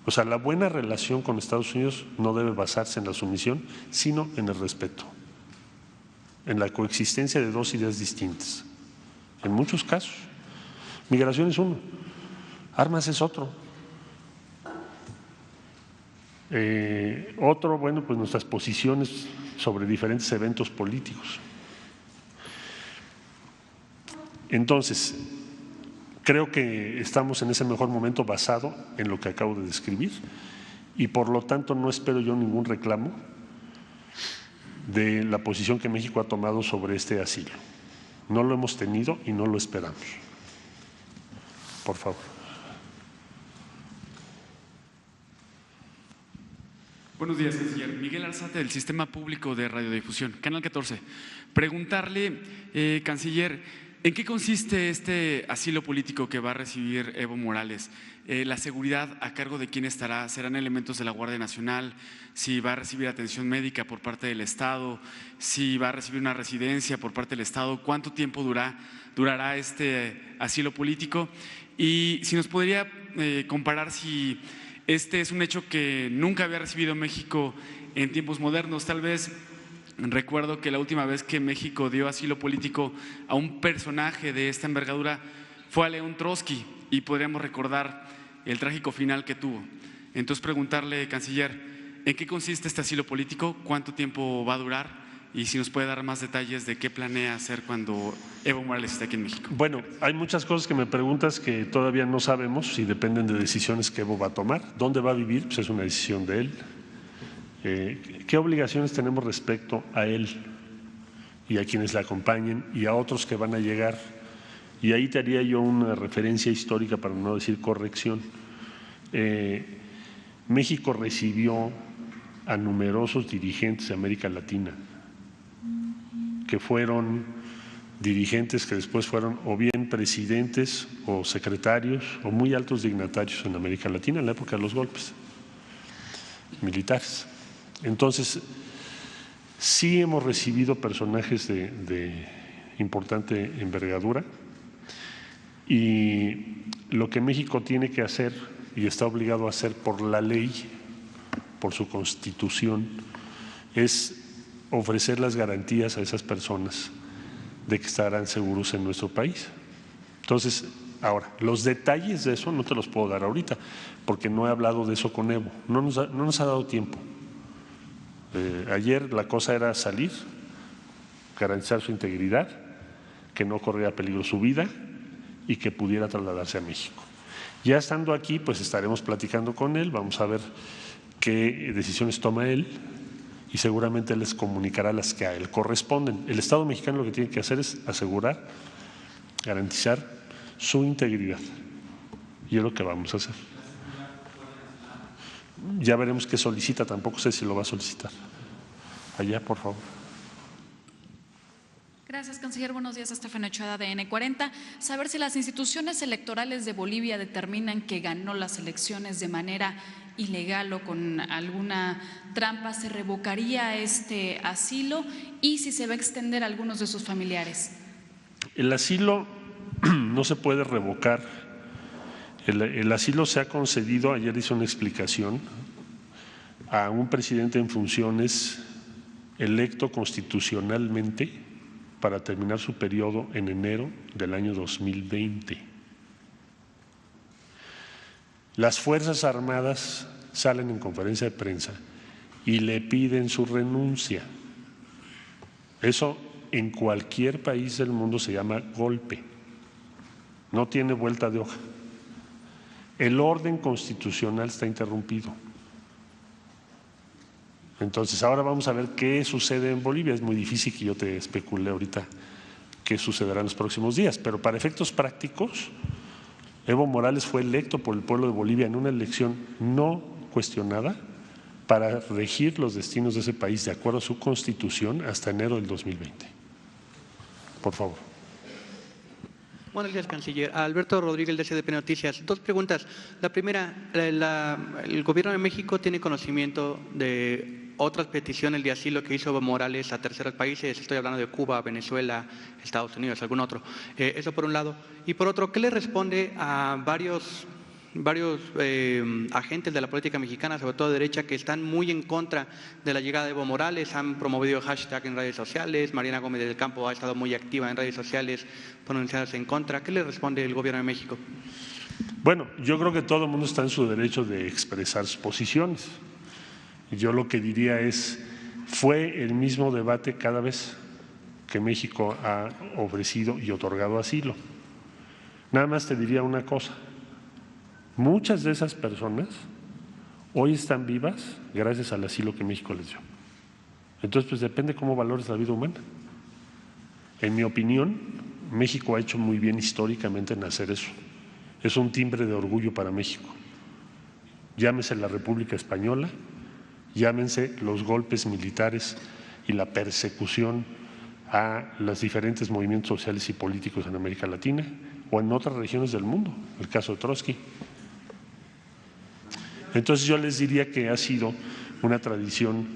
O sea, la buena relación con Estados Unidos no debe basarse en la sumisión, sino en el respeto, en la coexistencia de dos ideas distintas. En muchos casos, migración es uno, armas es otro. Otro, bueno, pues nuestras posiciones sobre diferentes eventos políticos. Entonces, creo que estamos en ese mejor momento basado en lo que acabo de describir y por lo tanto no espero yo ningún reclamo de la posición que México ha tomado sobre este asilo. No lo hemos tenido y no lo esperamos. Por favor. Buenos días, canciller. Miguel Arzate, del Sistema Público de Radiodifusión, Canal 14. Preguntarle, canciller, ¿en qué consiste este asilo político que va a recibir Evo Morales? ¿La seguridad a cargo de quién estará? ¿Serán elementos de la Guardia Nacional? ¿Si va a recibir atención médica por parte del Estado? ¿Si va a recibir una residencia por parte del Estado? ¿Cuánto tiempo durará este asilo político? Y si nos podría comparar si este es un hecho que nunca había recibido México en tiempos modernos. Tal vez recuerdo que la última vez que México dio asilo político a un personaje de esta envergadura fue a León Trotsky y podríamos recordar el trágico final que tuvo. Entonces preguntarle, canciller, ¿en qué consiste este asilo político? ¿Cuánto tiempo va a durar? Y si nos puede dar más detalles de qué planea hacer cuando Evo Morales esté aquí en México. Bueno, hay muchas cosas que me preguntas que todavía no sabemos y dependen de decisiones que Evo va a tomar. ¿Dónde va a vivir? Pues es una decisión de él. ¿Qué obligaciones tenemos respecto a él y a quienes le acompañen y a otros que van a llegar? Y ahí te haría yo una referencia histórica para no decir corrección. México recibió a numerosos dirigentes de América Latina que fueron dirigentes que después fueron o bien presidentes o secretarios o muy altos dignatarios en América Latina en la época de los golpes militares. Entonces, sí hemos recibido personajes de importante envergadura y lo que México tiene que hacer y está obligado a hacer por la ley, por su Constitución, es ofrecer las garantías a esas personas de que estarán seguros en nuestro país. Entonces, ahora, los detalles de eso no te los puedo dar ahorita, porque no he hablado de eso con Evo, no nos ha dado tiempo. Ayer la cosa era salir, garantizar su integridad, que no corriera peligro su vida y que pudiera trasladarse a México. Ya estando aquí, pues estaremos platicando con él, vamos a ver qué decisiones toma él y seguramente él les comunicará las que a él corresponden. El Estado mexicano lo que tiene que hacer es asegurar, garantizar su integridad y es lo que vamos a hacer. Ya veremos qué solicita, tampoco sé si lo va a solicitar. Allá, por favor. Gracias, canciller. Buenos días, Estefania Ochoa, de N40. Saber si las instituciones electorales de Bolivia determinan que ganó las elecciones de manera ilegal o con alguna trampa, ¿se revocaría este asilo? Y si se va a extender a algunos de sus familiares. El asilo no se puede revocar El asilo se ha concedido, ayer hice una explicación, a un presidente en funciones electo constitucionalmente para terminar su periodo en enero del año 2020. Las Fuerzas Armadas salen en conferencia de prensa y le piden su renuncia. Eso en cualquier país del mundo se llama golpe, no tiene vuelta de hoja. El orden constitucional está interrumpido. Entonces ahora vamos a ver qué sucede en Bolivia. Es muy difícil que yo te especule ahorita qué sucederá en los próximos días, pero para efectos prácticos, Evo Morales fue electo por el pueblo de Bolivia en una elección no cuestionada para regir los destinos de ese país de acuerdo a su constitución hasta enero del 2020. Por favor. Buenos días, canciller. Alberto Rodríguez, de SDP Noticias. Dos preguntas. La primera, el Gobierno de México tiene conocimiento de otras peticiones de asilo que hizo Evo Morales a terceros países. Estoy hablando de Cuba, Venezuela, Estados Unidos, algún otro. Eso por un lado. Y por otro, ¿qué le responde a varios agentes de la política mexicana, sobre todo de derecha, que están muy en contra de la llegada de Evo Morales, han promovido hashtag en redes sociales? Mariana Gómez del Campo ha estado muy activa en redes sociales pronunciándose en contra. ¿Qué le responde el Gobierno de México? Bueno, yo creo que todo el mundo está en su derecho de expresar sus posiciones. Yo lo que diría es, fue el mismo debate cada vez que México ha ofrecido y otorgado asilo. Nada más te diría una cosa. Muchas de esas personas hoy están vivas gracias al asilo que México les dio. Entonces, pues depende cómo valores la vida humana. En mi opinión, México ha hecho muy bien históricamente en hacer eso. Es un timbre de orgullo para México. Llámese la República Española, llámense los golpes militares y la persecución a los diferentes movimientos sociales y políticos en América Latina o en otras regiones del mundo, el caso de Trotsky. Entonces yo les diría que ha sido una tradición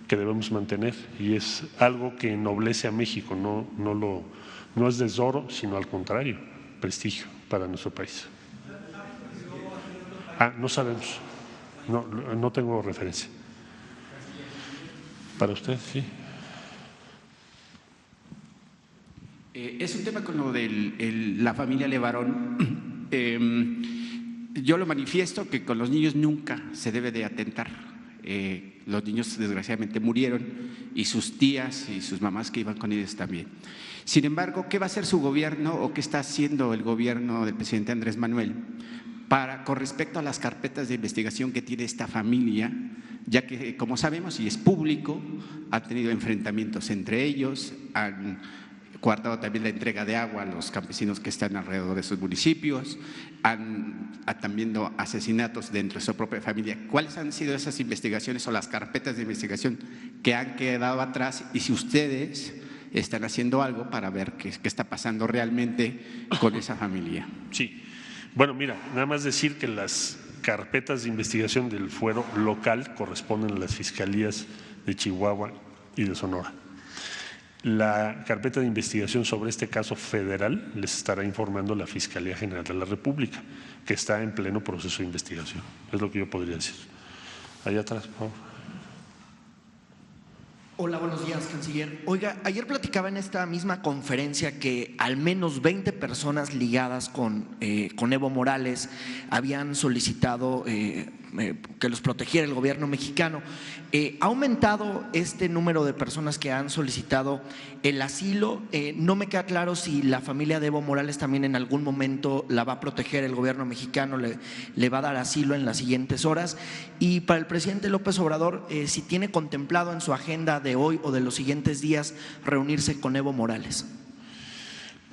que debemos mantener y es algo que ennoblece a México, no es desdoro, sino al contrario, prestigio para nuestro país. No sabemos, no tengo referencia. ¿Para usted? Sí. Es un tema con lo de la familia Levarón. Yo lo manifiesto que con los niños nunca se debe de atentar. Los niños desgraciadamente murieron y sus tías y sus mamás que iban con ellos también. Sin embargo, ¿qué va a hacer su gobierno o qué está haciendo el gobierno del presidente Andrés Manuel con respecto a las carpetas de investigación que tiene esta familia? Ya que, como sabemos, y es público, han tenido enfrentamientos entre ellos, han coartado también la entrega de agua a los campesinos que están alrededor de sus municipios, han también asesinatos dentro de su propia familia. ¿Cuáles han sido esas investigaciones o las carpetas de investigación que han quedado atrás y si ustedes están haciendo algo para ver qué está pasando realmente con esa familia? Sí, bueno, mira, nada más decir que las carpetas de investigación del fuero local corresponden a las fiscalías de Chihuahua y de Sonora. La carpeta de investigación sobre este caso federal les estará informando la Fiscalía General de la República, que está en pleno proceso de investigación. Es lo que yo podría decir. Allá atrás, por favor. Hola, buenos días, canciller. Oiga, ayer platicaba en esta misma conferencia que al menos 20 personas ligadas con Evo Morales habían solicitado que los protegiera el gobierno mexicano. ¿Ha aumentado este número de personas que han solicitado el asilo? No me queda claro si la familia de Evo Morales también en algún momento la va a proteger el gobierno mexicano, le va a dar asilo en las siguientes horas. Y para el presidente López Obrador, si tiene contemplado en su agenda de hoy o de los siguientes días reunirse con Evo Morales.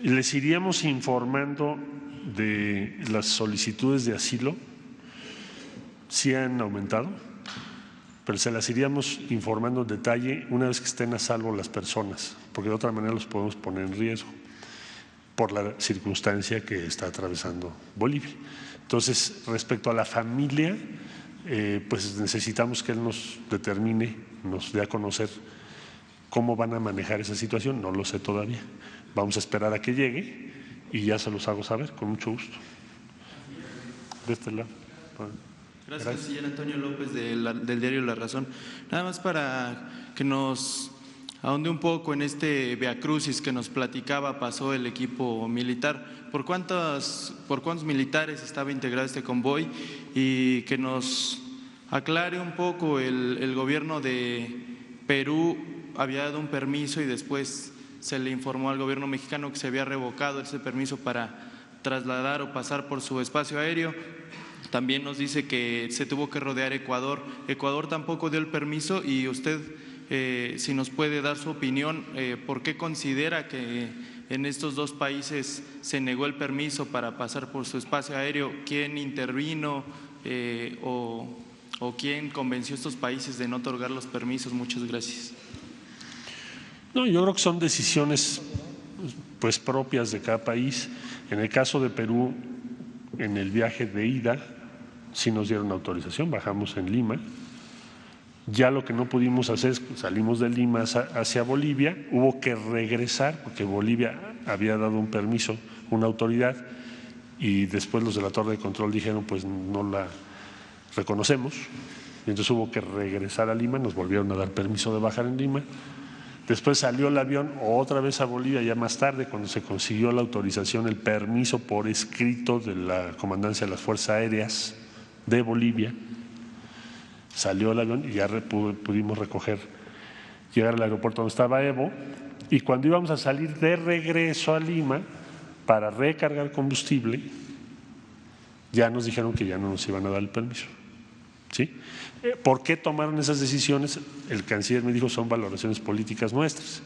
Les iríamos informando de las solicitudes de asilo. Sí han aumentado, pero se las iríamos informando en detalle una vez que estén a salvo las personas, porque de otra manera los podemos poner en riesgo por la circunstancia que está atravesando Bolivia. Entonces, respecto a la familia, pues necesitamos que él nos determine, nos dé a conocer cómo van a manejar esa situación. No lo sé todavía. Vamos a esperar a que llegue y ya se los hago saber con mucho gusto. de este lado. Gracias, canciller Antonio López del diario La Razón. Nada más para que nos ahonde un poco en este viacrucis que nos platicaba, pasó el equipo militar. ¿Por cuántos militares estaba integrado este convoy? Y que nos aclare un poco, el gobierno de Perú había dado un permiso y después se le informó al gobierno mexicano que se había revocado ese permiso para trasladar o pasar por su espacio aéreo. También nos dice que se tuvo que rodear Ecuador. Ecuador tampoco dio el permiso y usted, si nos puede dar su opinión, ¿por qué considera que en estos dos países se negó el permiso para pasar por su espacio aéreo? ¿Quién intervino o quién convenció a estos países de no otorgar los permisos? Muchas gracias. No, yo creo que son decisiones pues propias de cada país. En el caso de Perú, en el viaje de ida, sí nos dieron autorización, bajamos en Lima. Ya lo que no pudimos hacer es salimos de Lima hacia Bolivia, hubo que regresar porque Bolivia había dado un permiso, una autoridad, y después los de la torre de control dijeron pues no la reconocemos, y entonces hubo que regresar a Lima, nos volvieron a dar permiso de bajar en Lima. Después salió el avión otra vez a Bolivia, ya más tarde, cuando se consiguió la autorización, el permiso por escrito de la Comandancia de las Fuerzas Aéreas de Bolivia. Salió el avión y ya pudimos llegar al aeropuerto donde estaba Evo. Y cuando íbamos a salir de regreso a Lima para recargar combustible, ya nos dijeron que ya no nos iban a dar el permiso. ¿Sí? ¿Por qué tomaron esas decisiones? El canciller me dijo son valoraciones políticas nuestras.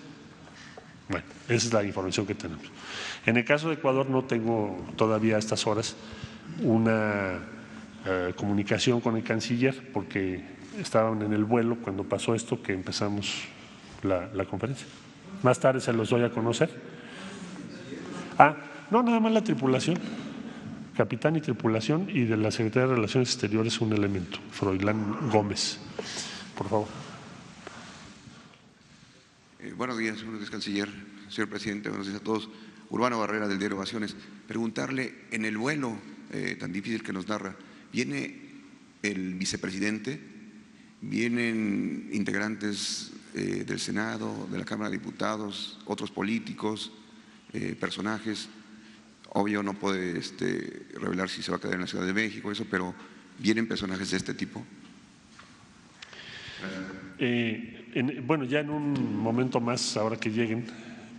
Bueno, esa es la información que tenemos. En el caso de Ecuador no tengo todavía a estas horas una comunicación con el canciller porque estaban en el vuelo cuando pasó esto que empezamos la conferencia. Más tarde se los doy a conocer. No, nada más la tripulación. Capitán y tripulación, y de la Secretaría de Relaciones Exteriores un elemento, Froilán Gómez. Por favor. Buenos días, canciller, señor presidente, buenos días a todos. Urbano Barrera, del diario Ovaciones. Preguntarle, en el vuelo tan difícil que nos narra, ¿viene el vicepresidente? ¿Vienen integrantes del Senado, de la Cámara de Diputados, otros políticos, personajes? Obvio no puede revelar si se va a quedar en la Ciudad de México, eso, pero ¿vienen personajes de este tipo? Bueno, ya en un momento más, ahora que lleguen,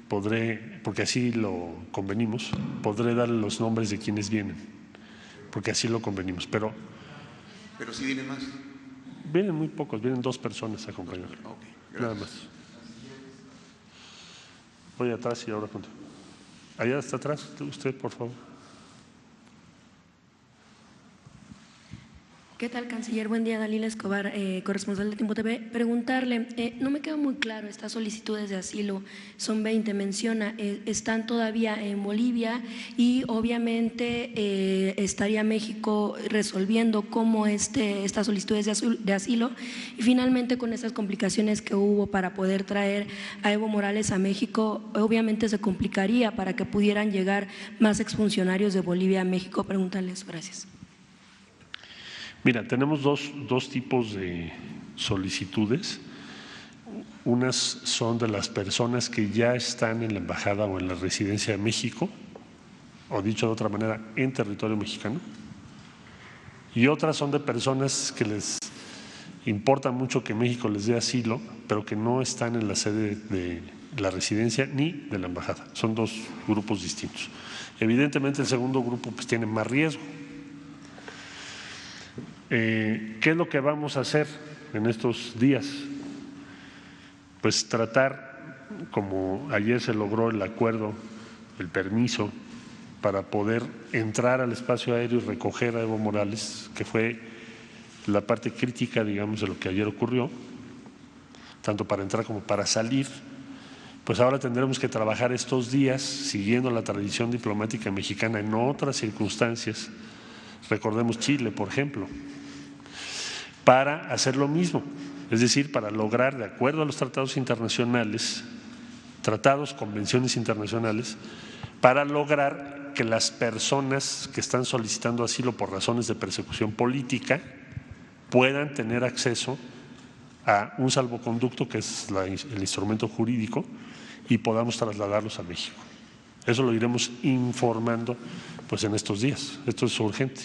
podré, porque así lo convenimos, podré dar los nombres de quienes vienen, porque así lo convenimos, pero sí vienen más. Vienen muy pocos, vienen 2 personas a acompañar, nada más. Voy atrás y ahora contigo. Allá está atrás, usted, por favor. ¿Qué tal, canciller? Buen día, Dalila Escobar, corresponsal de Tiempo TV. Preguntarle, no me queda muy claro, estas solicitudes de asilo, son 20, menciona, están todavía en Bolivia y obviamente estaría México resolviendo cómo estas solicitudes de asilo y finalmente con estas complicaciones que hubo para poder traer a Evo Morales a México, obviamente se complicaría para que pudieran llegar más exfuncionarios de Bolivia a México. Preguntarles, gracias. Mira, tenemos dos tipos de solicitudes. Unas son de las personas que ya están en la embajada o en la residencia de México, o dicho de otra manera, en territorio mexicano. Y otras son de personas que les importa mucho que México les dé asilo, pero que no están en la sede de la residencia ni de la embajada. Son 2 grupos distintos. Evidentemente el segundo grupo pues tiene más riesgo. ¿Qué es lo que vamos a hacer en estos días? Pues tratar, como ayer se logró el acuerdo, el permiso para poder entrar al espacio aéreo y recoger a Evo Morales, que fue la parte crítica, digamos, de lo que ayer ocurrió, tanto para entrar como para salir. Pues ahora tendremos que trabajar estos días, siguiendo la tradición diplomática mexicana en otras circunstancias, recordemos Chile, por ejemplo, para hacer lo mismo, es decir, para lograr, de acuerdo a los tratados internacionales, convenciones internacionales, para lograr que las personas que están solicitando asilo por razones de persecución política puedan tener acceso a un salvoconducto, que es el instrumento jurídico, y podamos trasladarlos a México. Eso lo iremos informando pues en estos días. Esto es urgente.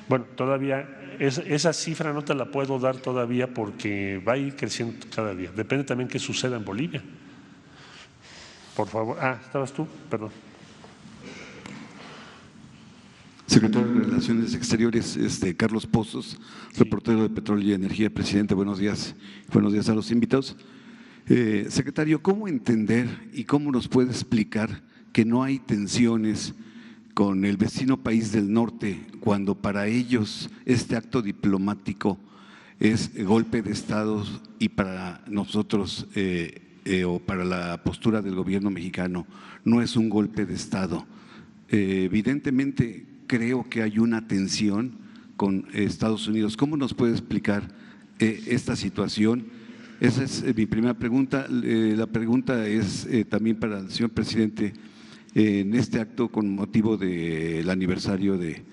Bueno, todavía esa cifra no te la puedo dar todavía porque va a ir creciendo cada día. Depende también qué suceda en Bolivia. Por favor. ¿Estabas tú? Perdón. Secretario de Relaciones Exteriores, Carlos Pozos, reportero de Petróleo y Energía. Presidente, buenos días. Buenos días a los invitados. Secretario, ¿cómo entender y cómo nos puede explicar que no hay tensiones con el vecino país del norte cuando para ellos este acto diplomático es golpe de Estado y para nosotros o para la postura del gobierno mexicano no es un golpe de Estado? Evidentemente creo que hay una tensión con Estados Unidos. ¿Cómo nos puede explicar esta situación? Esa es mi primera pregunta. La pregunta es también para el señor presidente. En este acto con motivo del aniversario de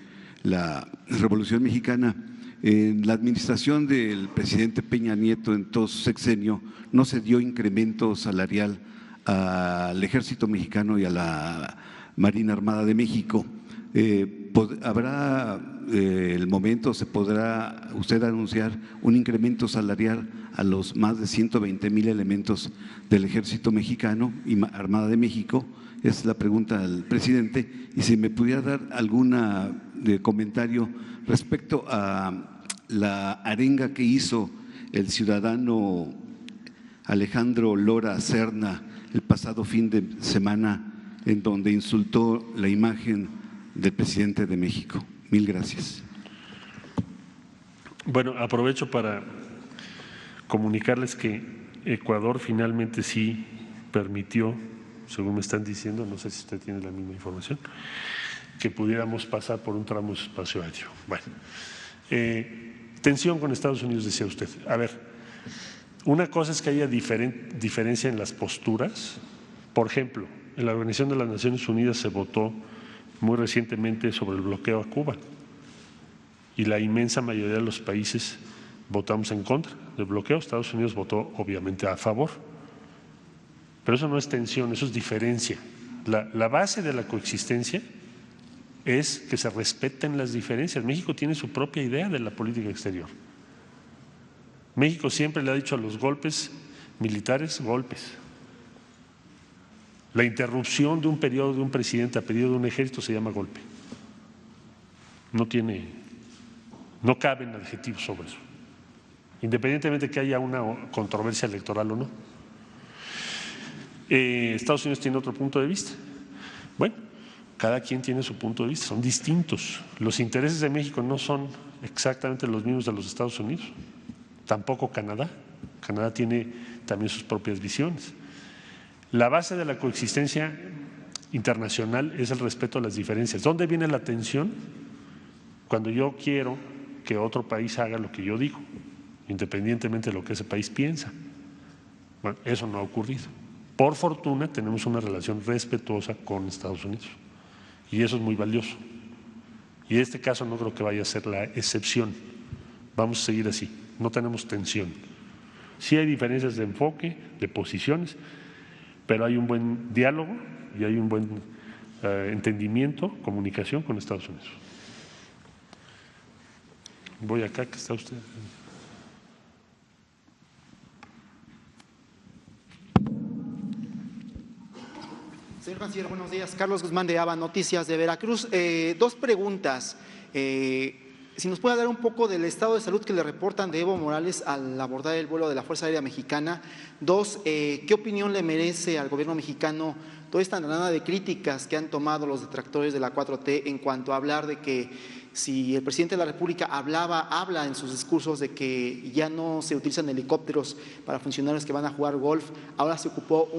la Revolución Mexicana, en la administración del presidente Peña Nieto en todo su sexenio no se dio incremento salarial al Ejército Mexicano y a la Marina Armada de México. ¿Habrá el momento, se podrá usted anunciar un incremento salarial a los más de 120,000 elementos del Ejército Mexicano y Armada de México? Es la pregunta al presidente. Y si me pudiera dar alguna comentario respecto a la arenga que hizo el ciudadano Alejandro Lora Serna el pasado fin de semana, en donde insultó la imagen del presidente de México. Mil gracias. Bueno, aprovecho para comunicarles que Ecuador finalmente sí permitió, según me están diciendo, no sé si usted tiene la misma información, que pudiéramos pasar por un tramo espacio aéreo. Bueno, tensión con Estados Unidos, decía usted. A ver, una cosa es que haya diferencia en las posturas. Por ejemplo, en la Organización de las Naciones Unidas se votó muy recientemente sobre el bloqueo a Cuba y la inmensa mayoría de los países votamos en contra del bloqueo. Estados Unidos votó obviamente a favor. Pero eso no es tensión, eso es diferencia. La base de la coexistencia es que se respeten las diferencias. México tiene su propia idea de la política exterior. México siempre le ha dicho a los golpes militares, golpes. La interrupción de un periodo de un presidente a pedido de un ejército se llama golpe. No caben adjetivos sobre eso, independientemente de que haya una controversia electoral o no. Estados Unidos tiene otro punto de vista. Bueno, cada quien tiene su punto de vista, son distintos. Los intereses de México no son exactamente los mismos de los Estados Unidos, tampoco Canadá. Canadá tiene también sus propias visiones. La base de la coexistencia internacional es el respeto a las diferencias. ¿Dónde viene la tensión? Cuando yo quiero que otro país haga lo que yo digo, independientemente de lo que ese país piensa. Bueno, eso no ha ocurrido. Por fortuna tenemos una relación respetuosa con Estados Unidos y eso es muy valioso. Y en este caso no creo que vaya a ser la excepción. Vamos a seguir así, no tenemos tensión. Sí hay diferencias de enfoque, de posiciones, pero hay un buen diálogo y hay un buen entendimiento, comunicación con Estados Unidos. Voy acá, que está usted. Señor Canciller, buenos días. Carlos Guzmán de ABA Noticias de Veracruz. Dos preguntas. Si nos puede dar un poco del estado de salud que le reportan de Evo Morales al abordar el vuelo de la Fuerza Aérea Mexicana. Dos, ¿qué opinión le merece al gobierno mexicano toda esta andanada de críticas que han tomado los detractores de la 4T en cuanto a hablar de que si el presidente de la República habla en sus discursos de que ya no se utilizan helicópteros para funcionarios que van a jugar golf, ahora se ocupó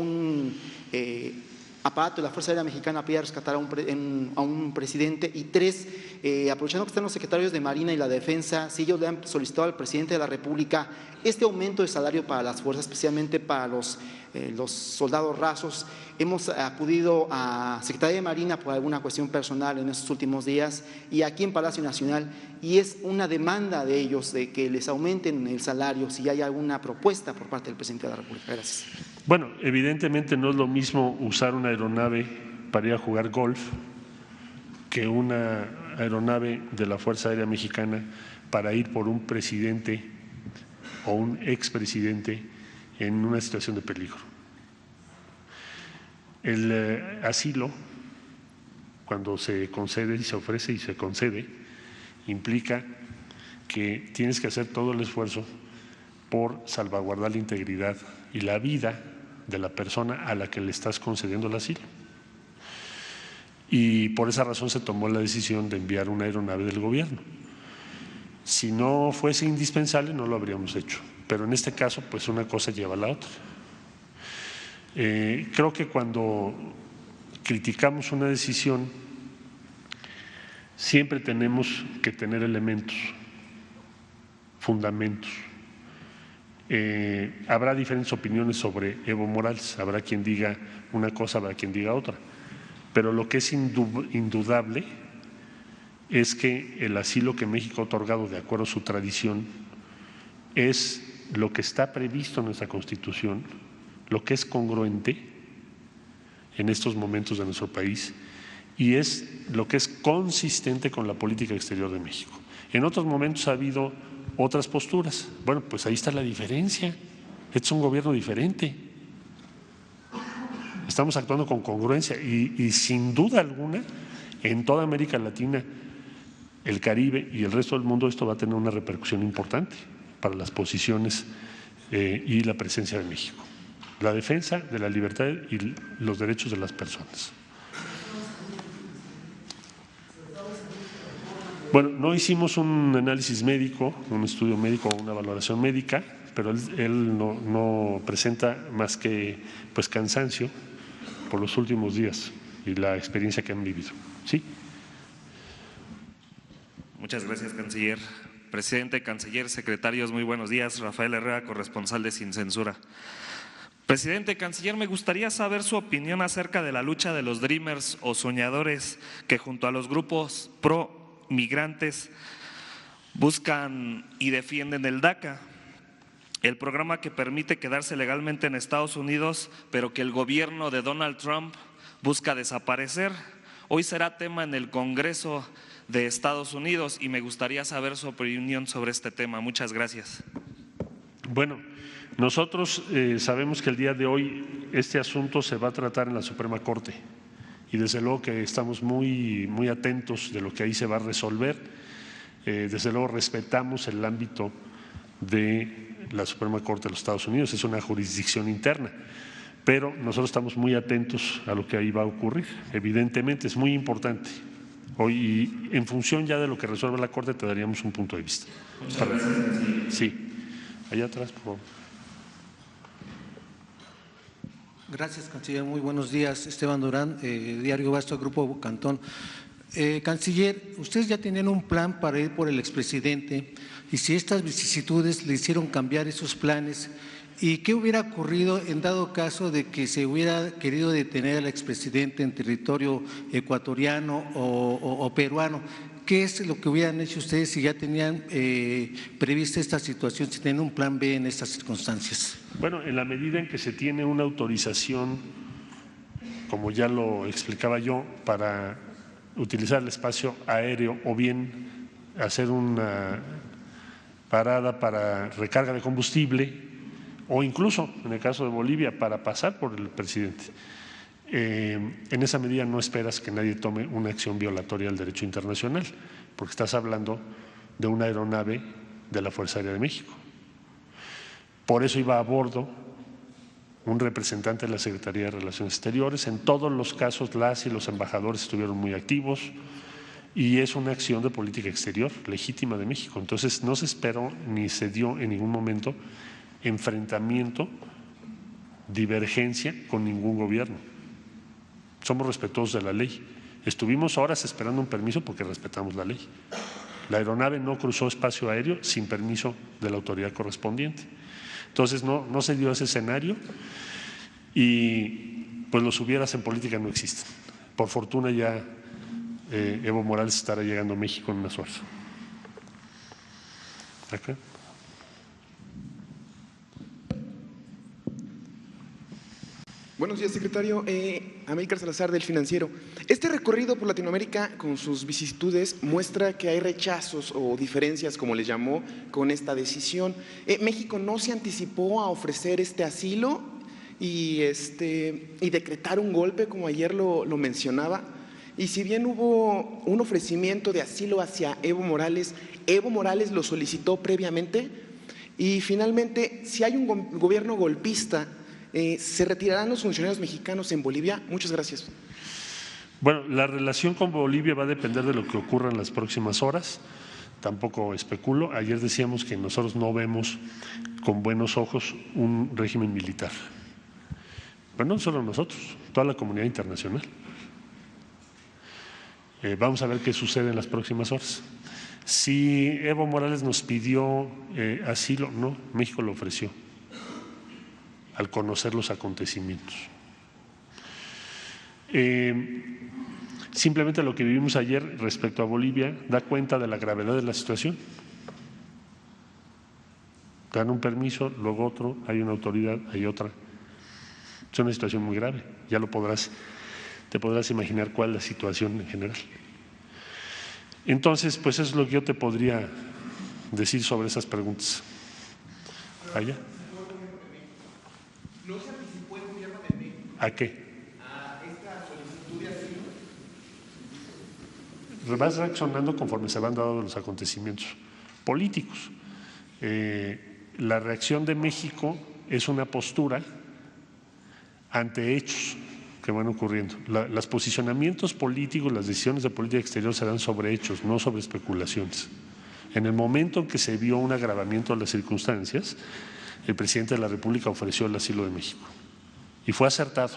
aparato de la Fuerza Aérea Mexicana pide rescatar a un presidente. Y 3, aprovechando que están los secretarios de Marina y la Defensa, si ellos le han solicitado al presidente de la República este aumento de salario para las fuerzas, especialmente para los soldados rasos. Hemos acudido a Secretaría de Marina por alguna cuestión personal en estos últimos días y aquí en Palacio Nacional, y es una demanda de ellos de que les aumenten el salario, si hay alguna propuesta por parte del presidente de la República. Gracias. Bueno, evidentemente no es lo mismo usar una aeronave para ir a jugar golf que una aeronave de la Fuerza Aérea Mexicana para ir por un presidente o un expresidente en una situación de peligro. El asilo, cuando se concede y se ofrece y se concede, implica que tienes que hacer todo el esfuerzo por salvaguardar la integridad y la vida de la persona a la que le estás concediendo el asilo. Y por esa razón se tomó la decisión de enviar una aeronave del gobierno. Si no fuese indispensable, no lo habríamos hecho, pero en este caso, pues una cosa lleva a la otra. Creo que cuando criticamos una decisión, siempre tenemos que tener elementos, fundamentos. Habrá diferentes opiniones sobre Evo Morales, habrá quien diga una cosa, habrá quien diga otra, pero lo que es indudable es que el asilo que México ha otorgado de acuerdo a su tradición es lo que está previsto en nuestra Constitución, lo que es congruente en estos momentos de nuestro país y es lo que es consistente con la política exterior de México. En otros momentos ha habido otras posturas. Bueno, pues ahí está la diferencia. Este es un gobierno diferente. Estamos actuando con congruencia y sin duda alguna en toda América Latina, el Caribe y el resto del mundo esto va a tener una repercusión importante para las posiciones y la presencia de México. La defensa de la libertad y los derechos de las personas. Bueno, no hicimos un análisis médico, un estudio médico o una valoración médica, pero él no presenta más que pues cansancio por los últimos días y la experiencia que han vivido. ¿Sí? Muchas gracias, canciller. Presidente, canciller, secretarios, muy buenos días. Rafael Herrera, corresponsal de Sin Censura. Presidente, canciller, me gustaría saber su opinión acerca de la lucha de los Dreamers o soñadores que junto a los grupos pro migrantes buscan y defienden el DACA, el programa que permite quedarse legalmente en Estados Unidos, pero que el gobierno de Donald Trump busca desaparecer. Hoy será tema en el Congreso de Estados Unidos y me gustaría saber su opinión sobre este tema. Muchas gracias. Bueno, nosotros sabemos que el día de hoy este asunto se va a tratar en la Suprema Corte y desde luego que estamos muy atentos de lo que ahí se va a resolver. Desde luego respetamos el ámbito de la Suprema Corte de los Estados Unidos, es una jurisdicción interna, pero nosotros estamos muy atentos a lo que ahí va a ocurrir. Evidentemente es muy importante. Hoy, en función ya de lo que resuelva la Corte, te daríamos un punto de vista. Muchas gracias. Sí, allá atrás, por favor. Gracias, canciller. Muy buenos días. Esteban Durán, Diario Basto, Grupo Cantón. Canciller, ustedes ya tenían un plan para ir por el expresidente y si estas vicisitudes le hicieron cambiar esos planes, ¿y qué hubiera ocurrido en dado caso de que se hubiera querido detener al expresidente en territorio ecuatoriano o peruano? ¿Qué es lo que hubieran hecho ustedes si ya tenían prevista esta situación, si tenían un plan B en estas circunstancias? Bueno, en la medida en que se tiene una autorización, como ya lo explicaba yo, para utilizar el espacio aéreo o bien hacer una parada para recarga de combustible o incluso, en el caso de Bolivia, para pasar por el presidente. En esa medida no esperas que nadie tome una acción violatoria del derecho internacional, porque estás hablando de una aeronave de la Fuerza Aérea de México. Por eso iba a bordo un representante de la Secretaría de Relaciones Exteriores. En todos los casos las y los embajadores estuvieron muy activos y es una acción de política exterior legítima de México. Entonces no se esperó ni se dio en ningún momento enfrentamiento, divergencia con ningún gobierno. somos respetuosos de la ley. Estuvimos horas esperando un permiso porque respetamos la ley. La aeronave no cruzó espacio aéreo sin permiso de la autoridad correspondiente. Entonces no se dio ese escenario y pues los hubieras en política no existen. Por fortuna ya Evo Morales estará llegando a México en un esfuerzo. Acá. Buenos días, secretario. Amílcar Salazar, del Financiero. Este recorrido por Latinoamérica con sus vicisitudes muestra que hay rechazos o diferencias, como le llamó, con esta decisión. ¿México no se anticipó a ofrecer este asilo y decretar un golpe, como ayer lo mencionaba? Y si bien hubo un ofrecimiento de asilo hacia Evo Morales lo solicitó previamente. Y finalmente, si hay un gobierno golpista, ¿se retirarán los funcionarios mexicanos en Bolivia? Muchas gracias. Bueno, la relación con Bolivia va a depender de lo que ocurra en las próximas horas. Tampoco especulo. Ayer decíamos que nosotros no vemos con buenos ojos un régimen militar. Pero no solo nosotros, toda la comunidad internacional. Vamos a ver qué sucede en las próximas horas. Si Evo Morales nos pidió asilo, no, México lo ofreció al conocer los acontecimientos. Simplemente lo que vivimos ayer respecto a Bolivia da cuenta de la gravedad de la situación. Dan un permiso, luego otro, hay una autoridad, hay otra. Es una situación muy grave, ya te podrás imaginar cuál es la situación en general. Entonces, pues eso es lo que yo te podría decir sobre esas preguntas. ¿Allá? ¿No se anticipó el gobierno de México ¿A qué? a esta solicitud de asilo? Vas reaccionando conforme se van dando los acontecimientos políticos. La reacción de México es una postura ante hechos que van ocurriendo. Los posicionamientos políticos, las decisiones de política exterior se dan sobre hechos, no sobre especulaciones. En el momento en que se vio un agravamiento de las circunstancias, el presidente de la República ofreció el asilo de México. Y fue acertado,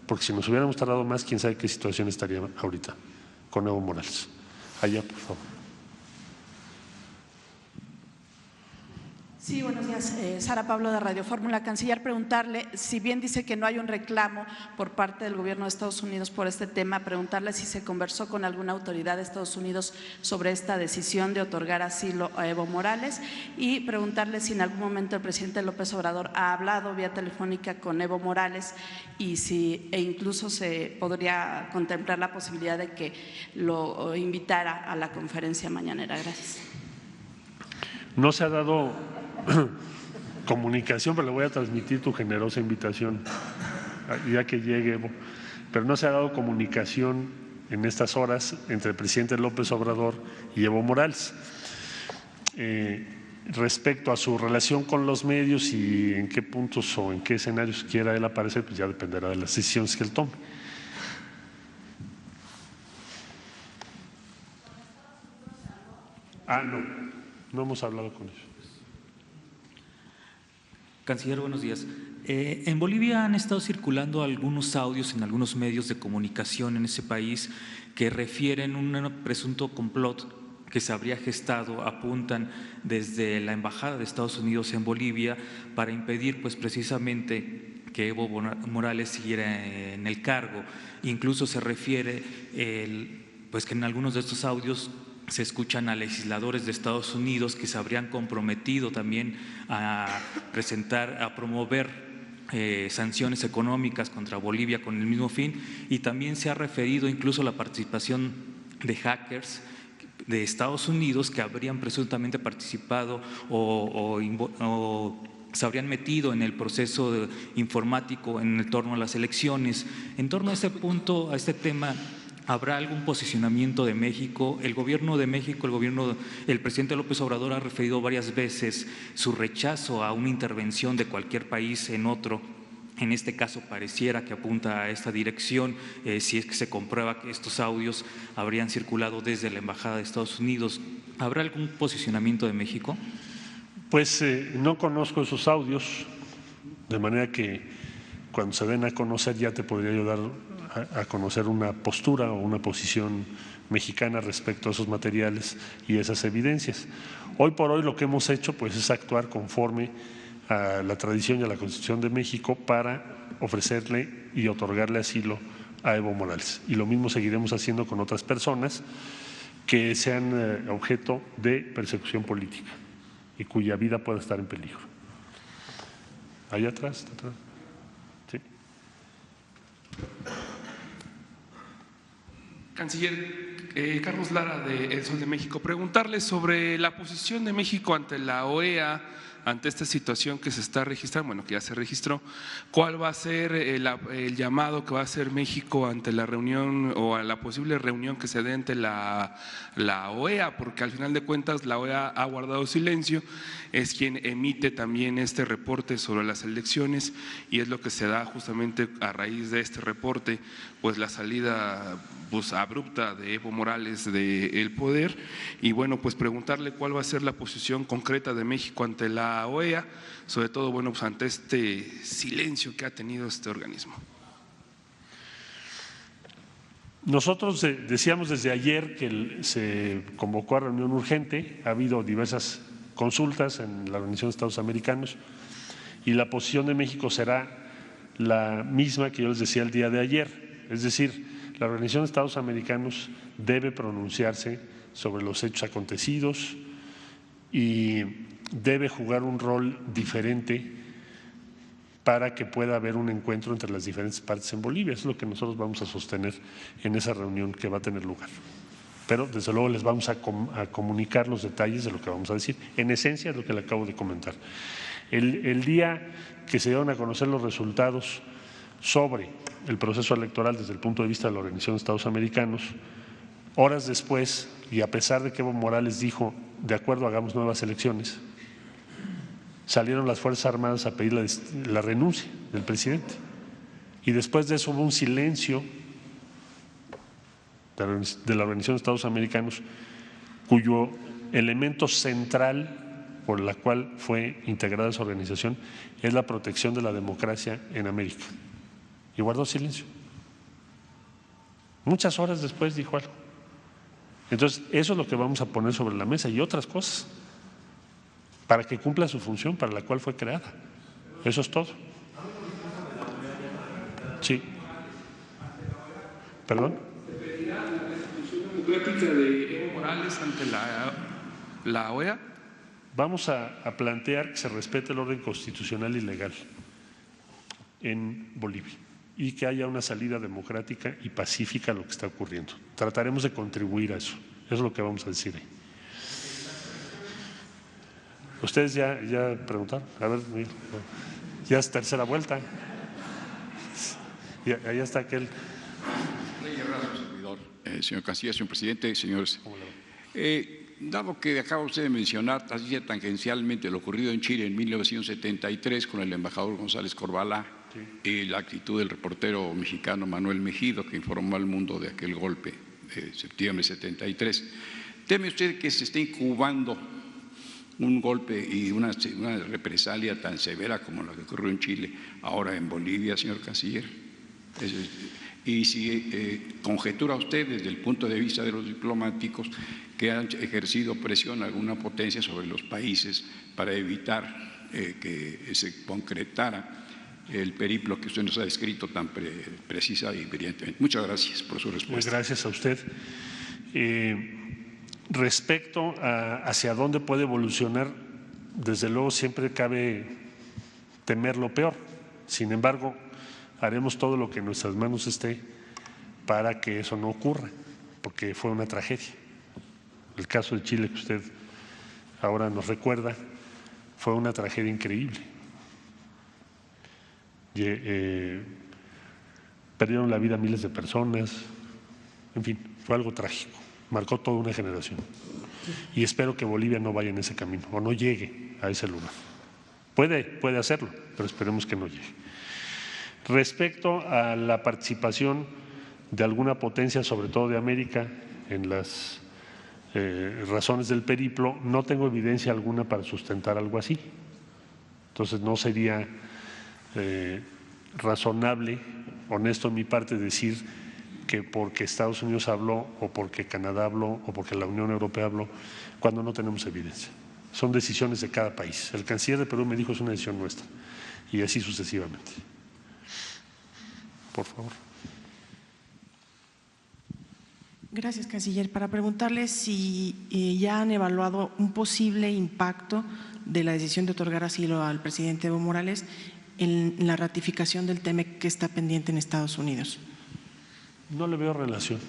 porque si nos hubiéramos tardado más, quién sabe qué situación estaría ahorita con Evo Morales. Allá, por favor. Sí, buenos días. Sara Pablo, de Radio Fórmula. Canciller, preguntarle, si bien dice que no hay un reclamo por parte del gobierno de Estados Unidos por este tema, preguntarle si se conversó con alguna autoridad de Estados Unidos sobre esta decisión de otorgar asilo a Evo Morales, y preguntarle si en algún momento el presidente López Obrador ha hablado vía telefónica con Evo Morales e incluso se podría contemplar la posibilidad de que lo invitara a la conferencia mañanera. Gracias. No se ha dado comunicación, pero le voy a transmitir tu generosa invitación ya que llegue Evo, pero no se ha dado comunicación en estas horas entre el presidente López Obrador y Evo Morales. Respecto a su relación con los medios y en qué puntos o en qué escenarios quiera él aparecer, pues ya dependerá de las decisiones que él tome. No hemos hablado con ellos. Canciller, buenos días. En Bolivia han estado circulando algunos audios en algunos medios de comunicación en ese país que refieren un presunto complot que se habría gestado, apuntan desde la Embajada de Estados Unidos en Bolivia para impedir pues precisamente que Evo Morales siguiera en el cargo. Incluso se refiere pues que en algunos de estos audios se escuchan a legisladores de Estados Unidos que se habrían comprometido también a promover sanciones económicas contra Bolivia con el mismo fin, y también se ha referido incluso a la participación de hackers de Estados Unidos que habrían presuntamente participado o se habrían metido en el proceso informático en torno a las elecciones. En torno a este punto, a este tema, ¿habrá algún posicionamiento de México? El gobierno de México, el presidente López Obrador ha referido varias veces su rechazo a una intervención de cualquier país en otro. En este caso pareciera que apunta a esta dirección, si es que se comprueba que estos audios habrían circulado desde la Embajada de Estados Unidos. ¿Habrá algún posicionamiento de México? Pues no conozco esos audios, de manera que cuando se den a conocer ya te podría ayudar a conocer una postura o una posición mexicana respecto a esos materiales y esas evidencias. Hoy por hoy lo que hemos hecho pues es actuar conforme a la tradición y a la Constitución de México para ofrecerle y otorgarle asilo a Evo Morales. Y lo mismo seguiremos haciendo con otras personas que sean objeto de persecución política y cuya vida pueda estar en peligro. Allá atrás, sí. Canciller Carlos Lara de El Sol de México, preguntarle sobre la posición de México ante la OEA, ante esta situación que se está registrando, bueno, que ya se registró. ¿Cuál va a ser el llamado que va a hacer México ante la reunión o a la posible reunión que se dé ante la OEA? Porque al final de cuentas la OEA ha guardado silencio, es quien emite también este reporte sobre las elecciones y es lo que se da justamente a raíz de este reporte, pues la salida pues abrupta de Evo Morales del poder. Y bueno, pues preguntarle cuál va a ser la posición concreta de México ante la OEA, sobre todo bueno, pues ante este silencio que ha tenido este organismo. Nosotros decíamos desde ayer que se convocó a reunión urgente, ha habido diversas consultas en la Organización de Estados Americanos y la posición de México será la misma que yo les decía el día de ayer, es decir, la Organización de Estados Americanos debe pronunciarse sobre los hechos acontecidos y debe jugar un rol diferente para que pueda haber un encuentro entre las diferentes partes en Bolivia. Eso es lo que nosotros vamos a sostener en esa reunión que va a tener lugar. Pero desde luego les vamos a comunicar los detalles de lo que vamos a decir. En esencia es lo que le acabo de comentar. El día que se dieron a conocer los resultados sobre el proceso electoral desde el punto de vista de la Organización de Estados Americanos, horas después, y a pesar de que Evo Morales dijo, de acuerdo, hagamos nuevas elecciones, salieron las Fuerzas Armadas a pedir la renuncia del presidente. Y después de eso hubo un silencio de la Organización de Estados Americanos, cuyo elemento central por la cual fue integrada esa organización es la protección de la democracia en América. Y guardó silencio. Muchas horas después dijo algo. Entonces, eso es lo que vamos a poner sobre la mesa y otras cosas para que cumpla su función para la cual fue creada. Eso es todo. Sí. ¿Perdón? ¿Se pedirá la institución democrática de Evo Morales ante la OEA? Vamos a plantear que se respete el orden constitucional y legal en Bolivia y que haya una salida democrática y pacífica a lo que está ocurriendo. Trataremos de contribuir a eso. Eso es lo que vamos a decir ahí. Ustedes ya preguntaron. A ver, ya es tercera vuelta. Y allá está aquel. Rey Herrera, servidor. Señor Canciller, señor presidente, señores. Dado que acaba usted de mencionar así tangencialmente lo ocurrido en Chile en 1973 con el embajador González Corbalá, sí, y la actitud del reportero mexicano Manuel Mejido, que informó al mundo de aquel golpe de septiembre de 73, ¿teme usted que se esté incubando un golpe y una represalia tan severa como la que ocurrió en Chile ahora en Bolivia, señor Canciller? Y si conjetura usted desde el punto de vista de los diplomáticos que han ejercido presión alguna potencia sobre los países para evitar que se concretara el periplo que usted nos ha descrito tan precisa y brillantemente. Muchas gracias por su respuesta. Pues gracias a usted. Respecto a hacia dónde puede evolucionar, desde luego siempre cabe temer lo peor. Sin embargo, haremos todo lo que en nuestras manos esté para que eso no ocurra, porque fue una tragedia. El caso de Chile que usted ahora nos recuerda fue una tragedia increíble. Perdieron la vida miles de personas, en fin, fue algo trágico, marcó toda una generación. Y espero que Bolivia no vaya en ese camino o no llegue a ese lugar. Puede hacerlo, pero esperemos que no llegue. Respecto a la participación de alguna potencia, sobre todo de América, en las razones del periplo, no tengo evidencia alguna para sustentar algo así. Entonces no sería razonable honesto en mi parte decir que porque Estados Unidos habló o porque Canadá habló o porque la Unión Europea habló, cuando no tenemos evidencia. Son decisiones de cada país. El canciller de Perú me dijo es una decisión nuestra y así sucesivamente. Por favor. Gracias, canciller. Para preguntarle si ya han evaluado un posible impacto de la decisión de otorgar asilo al presidente Evo Morales en la ratificación del TEMEC que está pendiente en Estados Unidos. No le veo relación.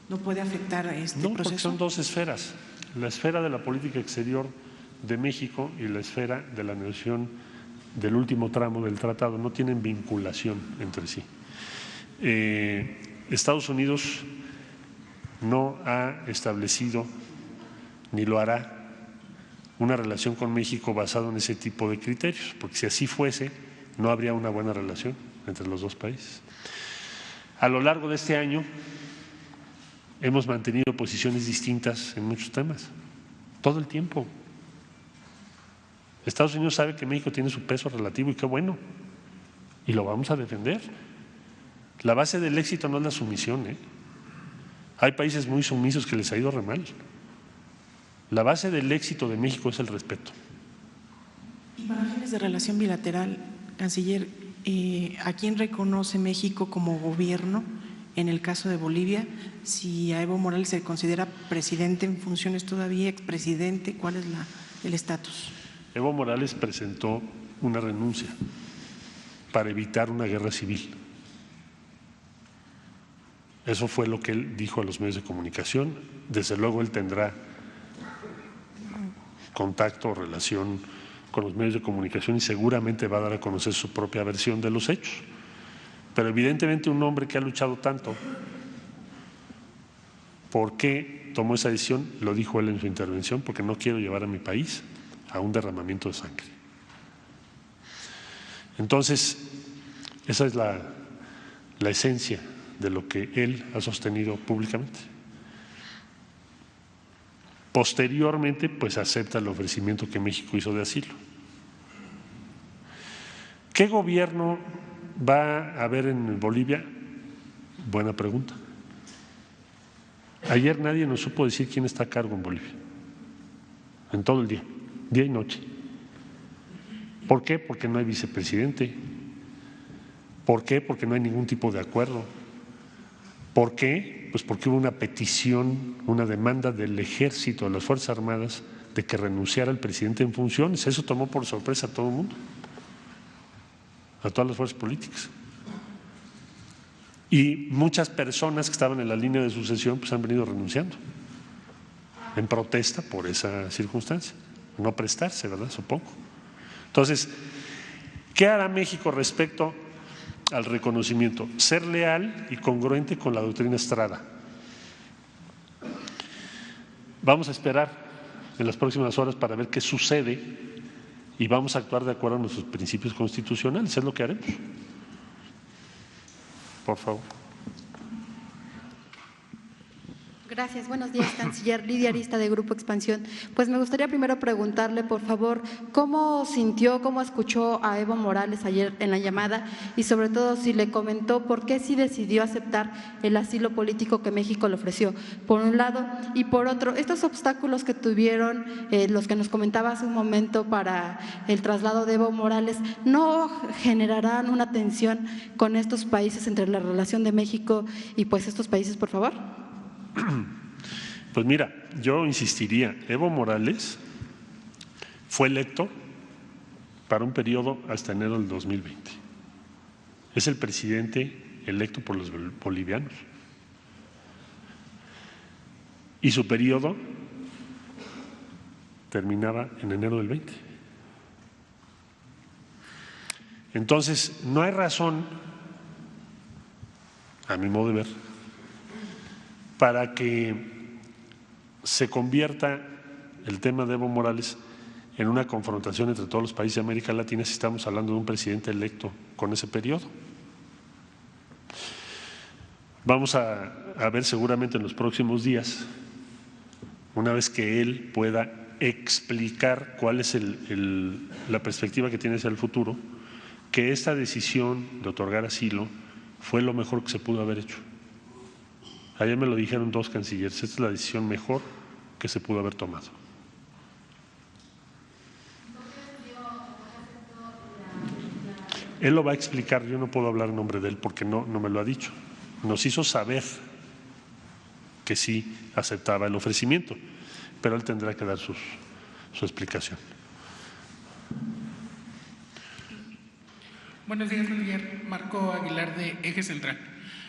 ¿No puede afectar este proceso? Porque son dos esferas. La esfera de la política exterior de México y la esfera de la negociación del último tramo del tratado no tienen vinculación entre sí. Estados Unidos no ha establecido ni lo hará una relación con México basado en ese tipo de criterios, porque si así fuese, no habría una buena relación entre los dos países. A lo largo de este año hemos mantenido posiciones distintas en muchos temas, todo el tiempo. Estados Unidos sabe que México tiene su peso relativo y qué bueno, y lo vamos a defender. La base del éxito no es la sumisión, Hay países muy sumisos que les ha ido re mal. La base del éxito de México es el respeto. Y para fines de relación bilateral, canciller, ¿a quién reconoce México como gobierno en el caso de Bolivia? Si a Evo Morales se considera presidente en funciones todavía, expresidente, ¿cuál es el estatus? Evo Morales presentó una renuncia para evitar una guerra civil. Eso fue lo que él dijo a los medios de comunicación. Desde luego él tendrá contacto o relación con los medios de comunicación y seguramente va a dar a conocer su propia versión de los hechos. Pero evidentemente un hombre que ha luchado tanto, ¿por qué tomó esa decisión? Lo dijo él en su intervención, porque no quiero llevar a mi país a un derramamiento de sangre. Entonces, esa es la esencia de lo que él ha sostenido públicamente. Posteriormente, pues acepta el ofrecimiento que México hizo de asilo. ¿Qué gobierno va a haber en Bolivia? Buena pregunta. Ayer nadie nos supo decir quién está a cargo en Bolivia, en todo el día y noche. ¿Por qué? Porque no hay vicepresidente. ¿Por qué? Porque no hay ningún tipo de acuerdo. ¿Por qué? Pues porque hubo una petición, una demanda del Ejército, de las Fuerzas Armadas, de que renunciara el presidente en funciones. Eso tomó por sorpresa a todo el mundo, a todas las fuerzas políticas. Y muchas personas que estaban en la línea de sucesión pues han venido renunciando en protesta por esa circunstancia, no prestarse, ¿verdad? Supongo. Entonces, ¿qué hará México respecto al reconocimiento? Ser leal y congruente con la doctrina Estrada. Vamos a esperar en las próximas horas para ver qué sucede y vamos a actuar de acuerdo a nuestros principios constitucionales. Es lo que haremos. Por favor. Gracias. Buenos días, canciller. Lidia Arista, de Grupo Expansión. Pues me gustaría primero preguntarle, por favor, ¿cómo sintió, cómo escuchó a Evo Morales ayer en la llamada y sobre todo si le comentó por qué sí decidió aceptar el asilo político que México le ofreció, por un lado, y por otro, estos obstáculos que tuvieron, los que nos comentaba hace un momento para el traslado de Evo Morales, ¿no generarán una tensión con estos países entre la relación de México y pues estos países, por favor? Pues mira, yo insistiría, Evo Morales fue electo para un periodo hasta enero del 2020. Es el presidente electo por los bolivianos. Y su periodo terminaba en enero del 20. Entonces, no hay razón, a mi modo de ver, para que se convierta el tema de Evo Morales en una confrontación entre todos los países de América Latina si estamos hablando de un presidente electo con ese periodo. Vamos a ver seguramente en los próximos días, una vez que él pueda explicar cuál es la perspectiva que tiene hacia el futuro, que esta decisión de otorgar asilo fue lo mejor que se pudo haber hecho. Ayer me lo dijeron dos cancilleres, esta es la decisión mejor que se pudo haber tomado. Él lo va a explicar, yo no puedo hablar en nombre de él porque no me lo ha dicho. Nos hizo saber que sí aceptaba el ofrecimiento, pero él tendrá que dar su explicación. Buenos días, canciller. Marco Aguilar, de Eje Central.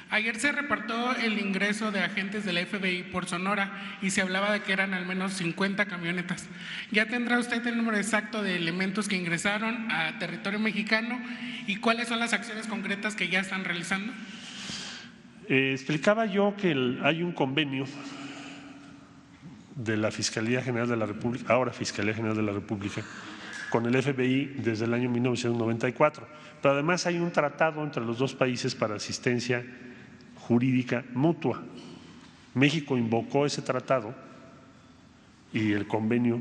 Ayer se reportó el ingreso de agentes de la FBI por Sonora y se hablaba de que eran al menos 50 camionetas. ¿Ya tendrá usted el número exacto de elementos que ingresaron a territorio mexicano y cuáles son las acciones concretas que ya están realizando? Explicaba yo que hay un convenio de la Fiscalía General de la República, ahora Fiscalía General de la República, con el FBI desde el año 1994. Pero además hay un tratado entre los dos países para asistencia jurídica mutua. México invocó ese tratado y el convenio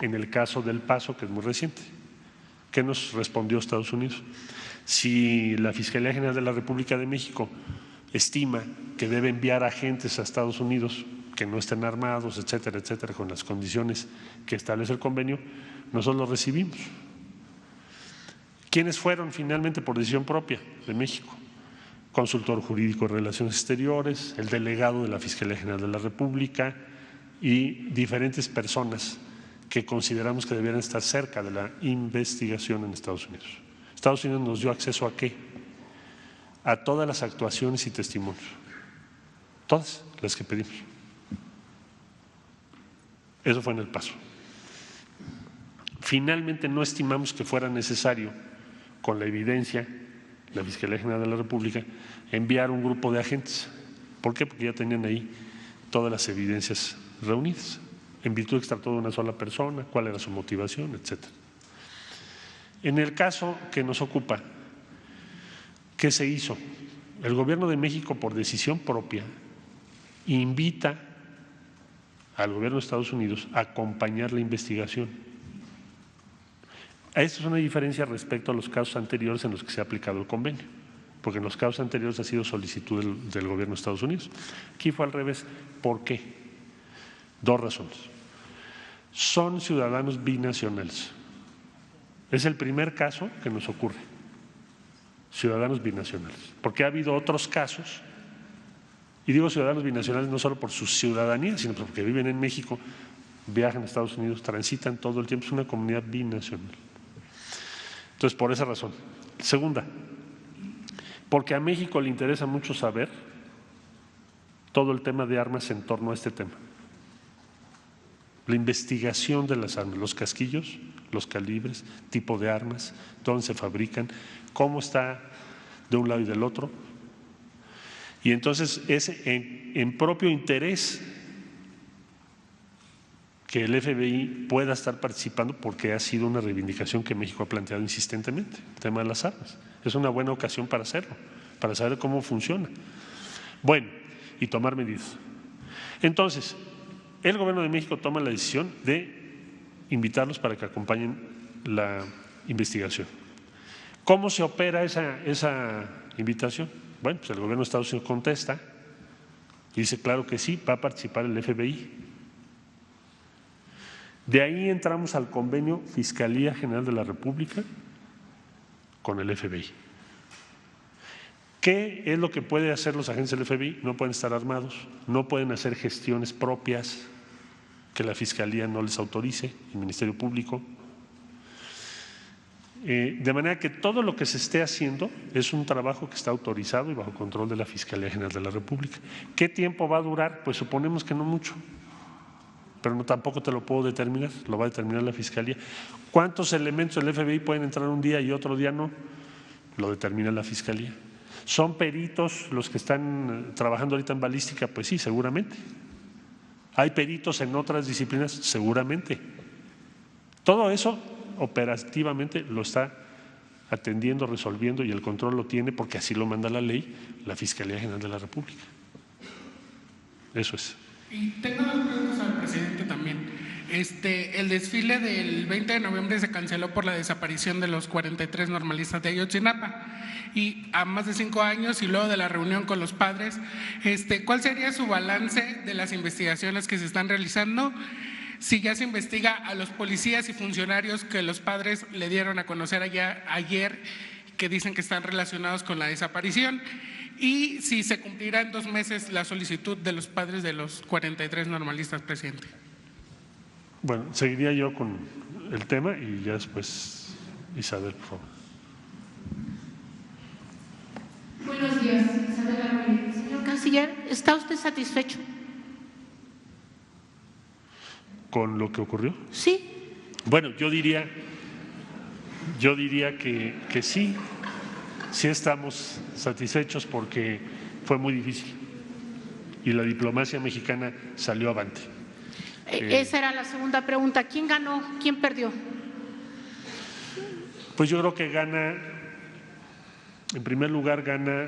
en el caso del Paso, que es muy reciente. ¿Qué nos respondió Estados Unidos? Si la Fiscalía General de la República de México estima que debe enviar agentes a Estados Unidos que no estén armados, etcétera, etcétera, con las condiciones que establece el convenio, nosotros lo recibimos. ¿Quiénes fueron finalmente por decisión propia de México? Consultor jurídico de Relaciones Exteriores, el delegado de la Fiscalía General de la República y diferentes personas que consideramos que debieran estar cerca de la investigación en Estados Unidos. Estados Unidos nos dio acceso ¿a qué? A todas las actuaciones y testimonios, todas las que pedimos. Eso fue en el Paso. Finalmente no estimamos que fuera necesario, con la evidencia, la Fiscalía General de la República, enviar un grupo de agentes. ¿Por qué? Porque ya tenían ahí todas las evidencias reunidas, en virtud de que se trató de una sola persona, cuál era su motivación, etcétera. En el caso que nos ocupa, ¿qué se hizo? El Gobierno de México, por decisión propia, invita al Gobierno de Estados Unidos a acompañar la investigación. Esta es una diferencia respecto a los casos anteriores en los que se ha aplicado el convenio, porque en los casos anteriores ha sido solicitud del Gobierno de Estados Unidos. Aquí fue al revés. ¿Por qué? Dos razones. Son ciudadanos binacionales. Es el primer caso que nos ocurre, ciudadanos binacionales, porque ha habido otros casos, y digo ciudadanos binacionales no solo por su ciudadanía, sino porque viven en México, viajan a Estados Unidos, transitan todo el tiempo, es una comunidad binacional. Entonces, por esa razón. Segunda, porque a México le interesa mucho saber todo el tema de armas en torno a este tema. La investigación de las armas, los casquillos, los calibres, tipo de armas, dónde se fabrican, cómo está de un lado y del otro. Y entonces es en propio interés que el FBI pueda estar participando, porque ha sido una reivindicación que México ha planteado insistentemente, el tema de las armas. Es una buena ocasión para hacerlo, para saber cómo funciona. Bueno, y tomar medidas. Entonces, el Gobierno de México toma la decisión de invitarlos para que acompañen la investigación. ¿Cómo se opera esa invitación? Bueno, pues el Gobierno de Estados Unidos contesta y dice claro que sí, va a participar el FBI. De ahí entramos al convenio Fiscalía General de la República con el FBI. ¿Qué es lo que pueden hacer los agentes del FBI? No pueden estar armados, no pueden hacer gestiones propias que la Fiscalía no les autorice, el Ministerio Público. De manera que todo lo que se esté haciendo es un trabajo que está autorizado y bajo control de la Fiscalía General de la República. ¿Qué tiempo va a durar? Pues suponemos que no mucho, pero no, tampoco te lo puedo determinar, lo va a determinar la Fiscalía. ¿Cuántos elementos del FBI pueden entrar un día y otro día no? Lo determina la Fiscalía. ¿Son peritos los que están trabajando ahorita en balística? Pues sí, seguramente. ¿Hay peritos en otras disciplinas? Seguramente. Todo eso operativamente lo está atendiendo, resolviendo, y el control lo tiene, porque así lo manda la ley, la Fiscalía General de la República. Eso es. Y tengo dos preguntas al presidente también. El desfile del 20 de noviembre se canceló por la desaparición de los 43 normalistas de Ayotzinapa. Y a más de 5 años y luego de la reunión con los padres, ¿cuál sería su balance de las investigaciones que se están realizando? Si ya se investiga a los policías y funcionarios que los padres le dieron a conocer ayer, que dicen que están relacionados con la desaparición, y si se cumplirá en 2 meses la solicitud de los padres de los 43 normalistas, presidente. Bueno, seguiría yo con el tema y ya después Isabel, por favor. Buenos días, Isabel Ramírez. Señor Canciller, ¿está usted satisfecho con lo que ocurrió? Sí. Bueno, yo diría que sí estamos satisfechos porque fue muy difícil y la diplomacia mexicana salió avante. Esa era la segunda pregunta. ¿Quién ganó? ¿Quién perdió? Pues yo creo que gana, en primer lugar gana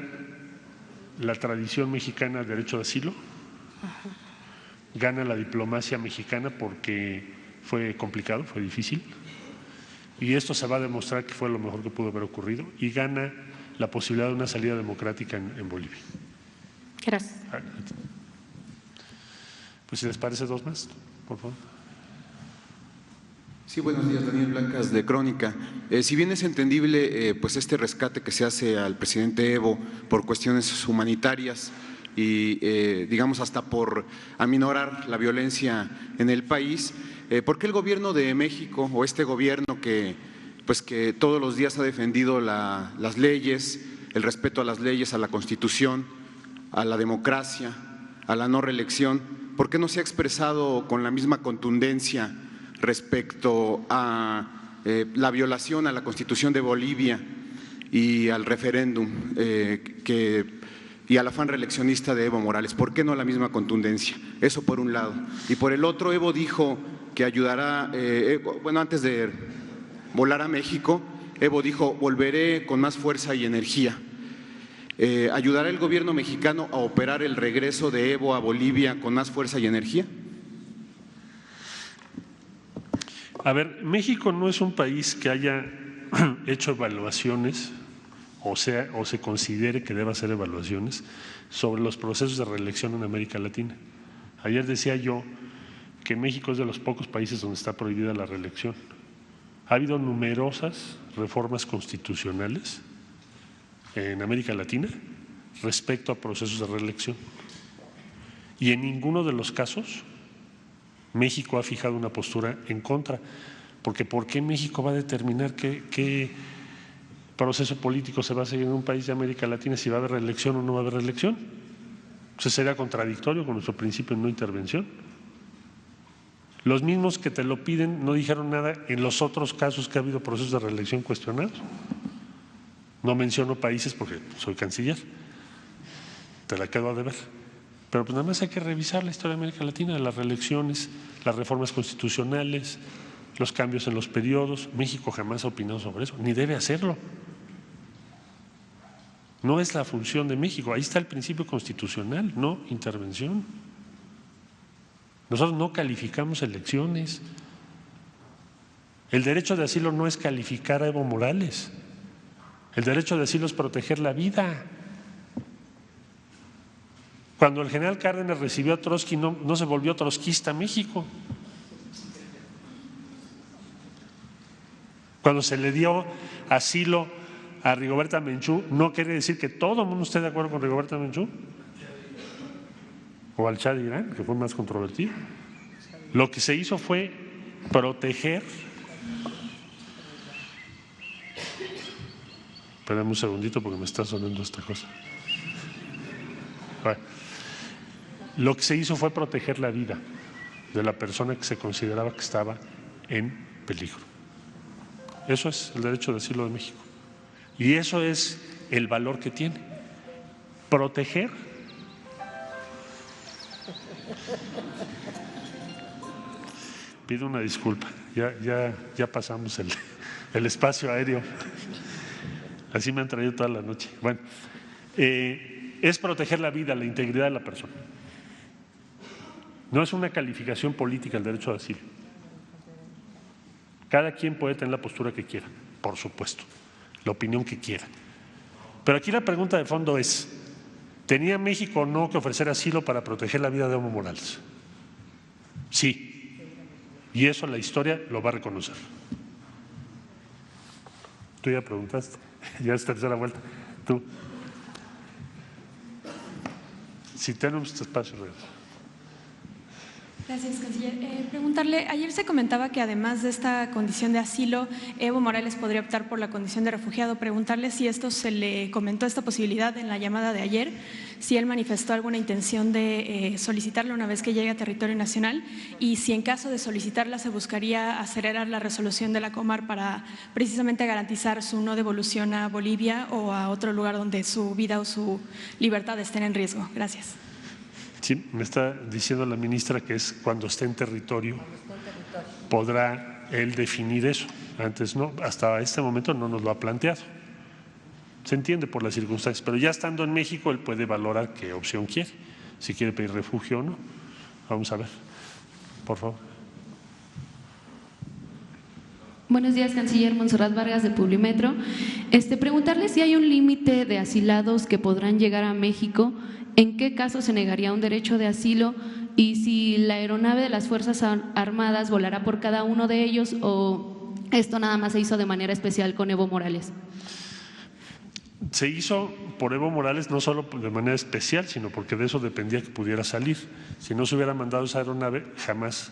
la tradición mexicana del derecho de asilo, gana la diplomacia mexicana porque fue complicado, fue difícil, y esto se va a demostrar que fue lo mejor que pudo haber ocurrido, y gana la posibilidad de una salida democrática en Bolivia. Gracias. Pues si les parece 2 más, por favor. Sí, buenos días, Daniel Blancas de Crónica. Si bien es entendible pues este rescate que se hace al presidente Evo por cuestiones humanitarias y digamos hasta por aminorar la violencia en el país, ¿por qué el gobierno de México o este gobierno que todos los días ha defendido las leyes, el respeto a las leyes, a la Constitución, a la democracia, a la no reelección, ¿por qué no se ha expresado con la misma contundencia respecto a la violación a la Constitución de Bolivia y al referéndum y al afán reeleccionista de Evo Morales? ¿Por qué no la misma contundencia? Eso por un lado. Y por el otro, Evo dijo que ayudará, antes de volar a México, Evo dijo, volveré con más fuerza y energía. ¿Ayudará el gobierno mexicano a operar el regreso de Evo a Bolivia con más fuerza y energía? A ver, México no es un país que haya hecho evaluaciones o se considere que deba hacer evaluaciones sobre los procesos de reelección en América Latina. Ayer decía yo que México es de los pocos países donde está prohibida la reelección. Ha habido numerosas reformas constitucionales en América Latina respecto a procesos de reelección y en ninguno de los casos México ha fijado una postura en contra, porque ¿por qué México va a determinar qué proceso político se va a seguir en un país de América Latina si va a haber reelección o no va a haber reelección? Eso sería contradictorio con nuestro principio de no intervención. Los mismos que te lo piden no dijeron nada en los otros casos que ha habido procesos de reelección cuestionados. No menciono países porque soy canciller, te la quedo a deber. Pero pues nada más hay que revisar la historia de América Latina, las reelecciones, las reformas constitucionales, los cambios en los periodos. México jamás ha opinado sobre eso, ni debe hacerlo. No es la función de México, ahí está el principio constitucional, no intervención. Nosotros no calificamos elecciones. El derecho de asilo no es calificar a Evo Morales. El derecho de asilo es proteger la vida. Cuando el general Cárdenas recibió a Trotsky, no se volvió trotskista México. Cuando se le dio asilo a Rigoberta Menchú, no quiere decir que todo el mundo esté de acuerdo con Rigoberta Menchú o al Shah de Irán, que fue más controvertido. Lo que se hizo fue proteger. Espérame un segundito porque me está sonando esta cosa. Bueno, lo que se hizo fue proteger la vida de la persona que se consideraba que estaba en peligro. Eso es el derecho de asilo de México. Y eso es el valor que tiene. Proteger. Pido una disculpa, ya pasamos el espacio aéreo. Así me han traído toda la noche. Bueno, es proteger la vida, la integridad de la persona. No es una calificación política el derecho de asilo. Cada quien puede tener la postura que quiera, por supuesto, la opinión que quiera. Pero aquí la pregunta de fondo es, ¿tenía México o no que ofrecer asilo para proteger la vida de Evo Morales? Sí, y eso la historia lo va a reconocer. Tú ya preguntaste, ya es tercera vuelta. Tú. Si tenemos este espacio, Gracias, canciller. Preguntarle, ayer se comentaba que además de esta condición de asilo, Evo Morales podría optar por la condición de refugiado. Preguntarle si esto se le comentó, esta posibilidad en la llamada de ayer, si él manifestó alguna intención de solicitarla una vez que llegue a territorio nacional y si en caso de solicitarla se buscaría acelerar la resolución de la Comar para precisamente garantizar su no devolución a Bolivia o a otro lugar donde su vida o su libertad estén en riesgo. Gracias. Sí, me está diciendo la ministra que es cuando esté en territorio, podrá él definir eso. Antes no, hasta este momento no nos lo ha planteado. Se entiende por las circunstancias, pero ya estando en México él puede valorar qué opción quiere, si quiere pedir refugio o no. Vamos a ver, por favor. Buenos días, canciller. Montserrat Vargas de Publimetro. Preguntarle si hay un límite de asilados que podrán llegar a México, en qué caso se negaría un derecho de asilo y si la aeronave de las Fuerzas Armadas volará por cada uno de ellos o esto nada más se hizo de manera especial con Evo Morales. Se hizo por Evo Morales no solo de manera especial, sino porque de eso dependía que pudiera salir. Si no se hubiera mandado esa aeronave, jamás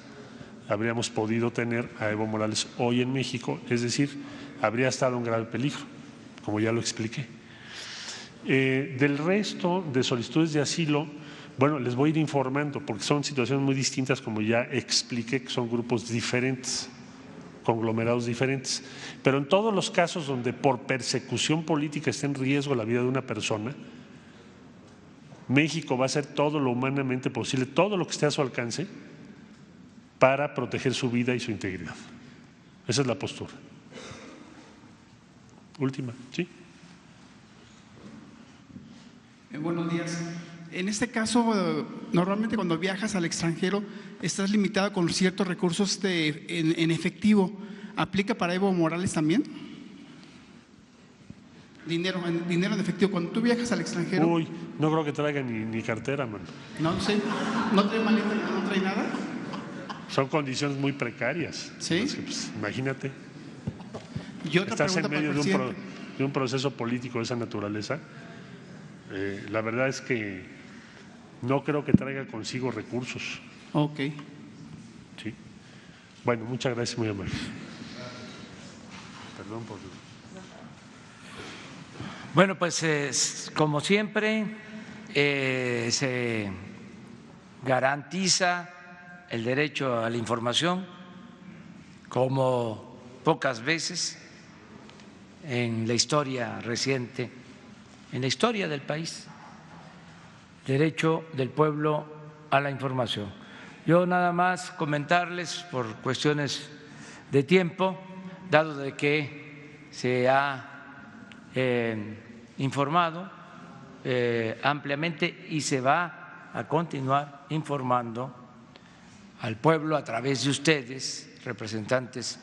habríamos podido tener a Evo Morales hoy en México, es decir, habría estado en grave peligro, como ya lo expliqué. Del resto de solicitudes de asilo, bueno, les voy a ir informando porque son situaciones muy distintas, como ya expliqué, que son grupos diferentes, conglomerados diferentes. Pero en todos los casos donde por persecución política esté en riesgo la vida de una persona, México va a hacer todo lo humanamente posible, todo lo que esté a su alcance, para proteger su vida y su integridad. Esa es la postura. Última, ¿sí? Buenos días. En este caso, normalmente cuando viajas al extranjero estás limitado con ciertos recursos en efectivo. ¿Aplica para Evo Morales también? Dinero en efectivo. Cuando tú viajas al extranjero… Uy, no creo que traiga ni cartera, mano. No sé, ¿no trae maleta, no trae nada? Son condiciones muy precarias. ¿Sí? Es que, pues, imagínate. Y otra estás en pregunta medio de un proceso político de esa naturaleza. La verdad es que no creo que traiga consigo recursos. Ok. Sí. Bueno, muchas gracias, muy amable. Perdón por… Bueno, pues como siempre se garantiza el derecho a la información como pocas veces en la historia reciente, en la historia del país, derecho del pueblo a la información. Yo nada más comentarles por cuestiones de tiempo, dado de que se ha informado ampliamente y se va a continuar informando al pueblo a través de ustedes, representantes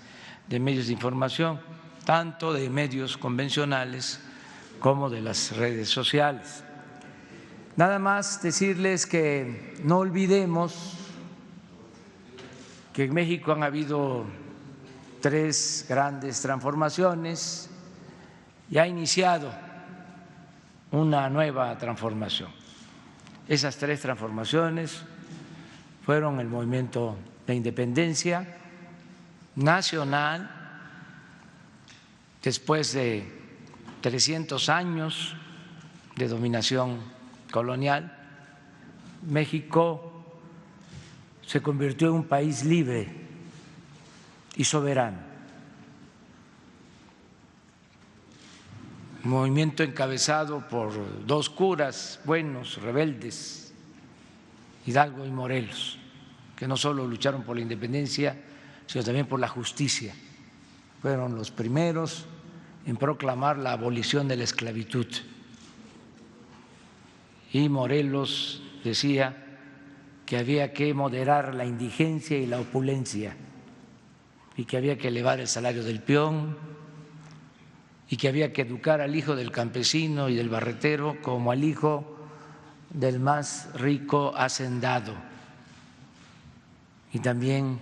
de medios de información, tanto de medios convencionales como de las redes sociales. Nada más decirles que no olvidemos que en México han habido 3 grandes transformaciones y ha iniciado una nueva transformación. Esas 3 transformaciones fueron el movimiento de independencia nacional, después de 300 años de dominación colonial, México se convirtió en un país libre y soberano. Un movimiento encabezado por 2 curas buenos, rebeldes, Hidalgo y Morelos, que no solo lucharon por la independencia, sino también por la justicia. Fueron los primeros en proclamar la abolición de la esclavitud. Y Morelos decía que había que moderar la indigencia y la opulencia, y que había que elevar el salario del peón, y que había que educar al hijo del campesino y del barretero como al hijo del más rico hacendado. Y también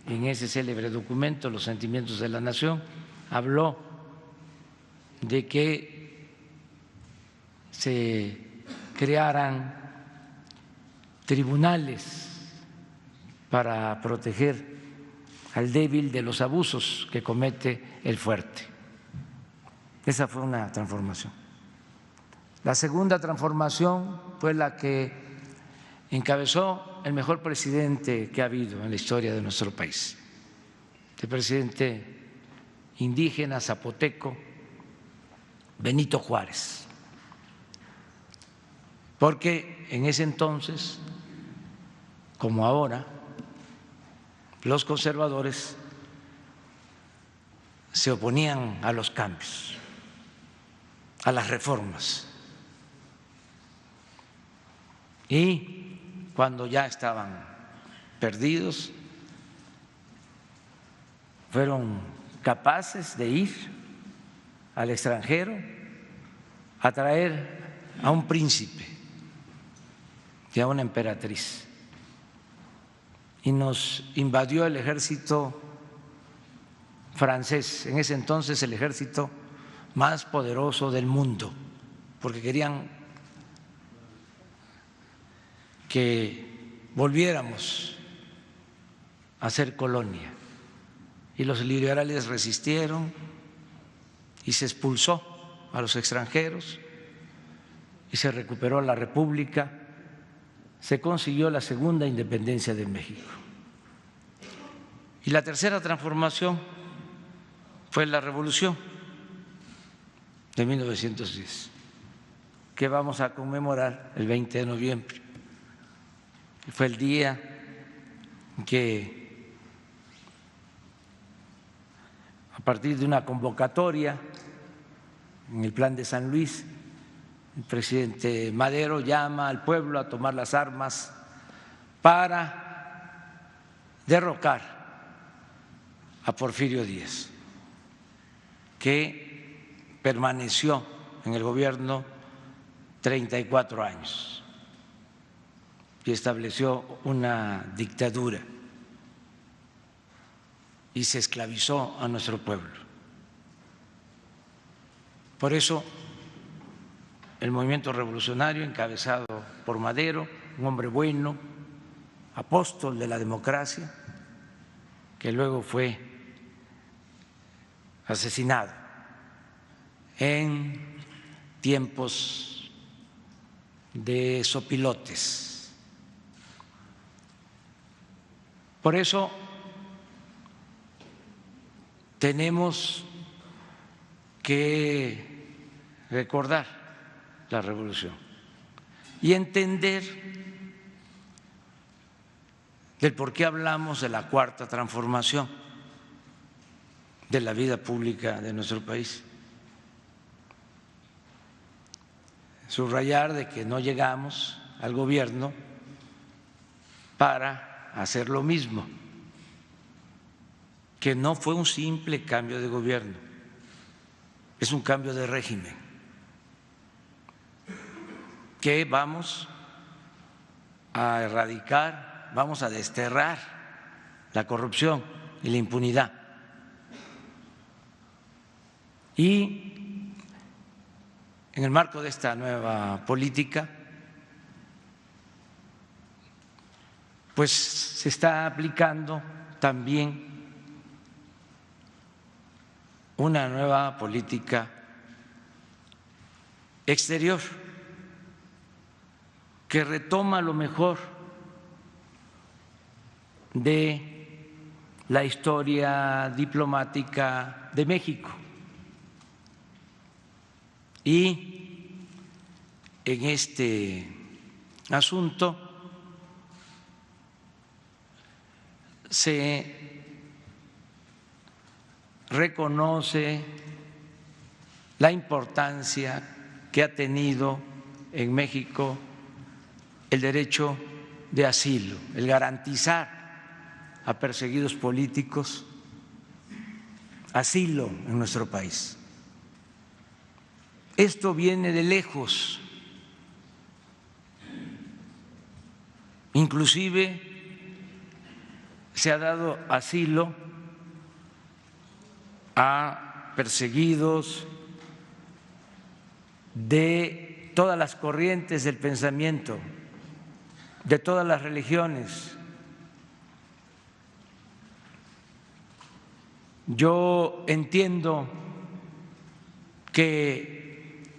en ese célebre documento, Los sentimientos de la nación, habló de que se crearan tribunales para proteger al débil de los abusos que comete el fuerte. Esa fue una transformación. La segunda transformación fue la que encabezó el mejor presidente que ha habido en la historia de nuestro país, el presidente indígena zapoteco Benito Juárez, porque en ese entonces, como ahora, los conservadores se oponían a los cambios, a las reformas. Y cuando ya estaban perdidos, fueron capaces de ir al extranjero a traer a un príncipe y a una emperatriz. Y nos invadió el ejército francés, en ese entonces el ejército más poderoso del mundo, porque querían que volviéramos a ser colonia. Y los liberales resistieron y se expulsó a los extranjeros y se recuperó la República, se consiguió la segunda independencia de México. Y la tercera transformación fue la Revolución de 1910, que vamos a conmemorar el 20 de noviembre. Fue el día en que, a partir de una convocatoria en el Plan de San Luis, el presidente Madero llama al pueblo a tomar las armas para derrocar a Porfirio Díaz, que permaneció en el gobierno 34 años y estableció una dictadura y se esclavizó a nuestro pueblo. Por eso el movimiento revolucionario encabezado por Madero, un hombre bueno, apóstol de la democracia, que luego fue asesinado en tiempos de sopilotes. Por eso tenemos que recordar la revolución y entender del por qué hablamos de la cuarta transformación de la vida pública de nuestro país. Subrayar de que no llegamos al gobierno para hacer lo mismo, que no fue un simple cambio de gobierno, es un cambio de régimen, que vamos a erradicar, vamos a desterrar la corrupción y la impunidad. Y en el marco de esta nueva política, pues se está aplicando también una nueva política exterior que retoma lo mejor de la historia diplomática de México. Y en este asunto se reconoce la importancia que ha tenido en México el derecho de asilo, el garantizar a perseguidos políticos asilo en nuestro país. Esto viene de lejos, inclusive se ha dado asilo a perseguidos de todas las corrientes del pensamiento, de todas las religiones. Yo entiendo que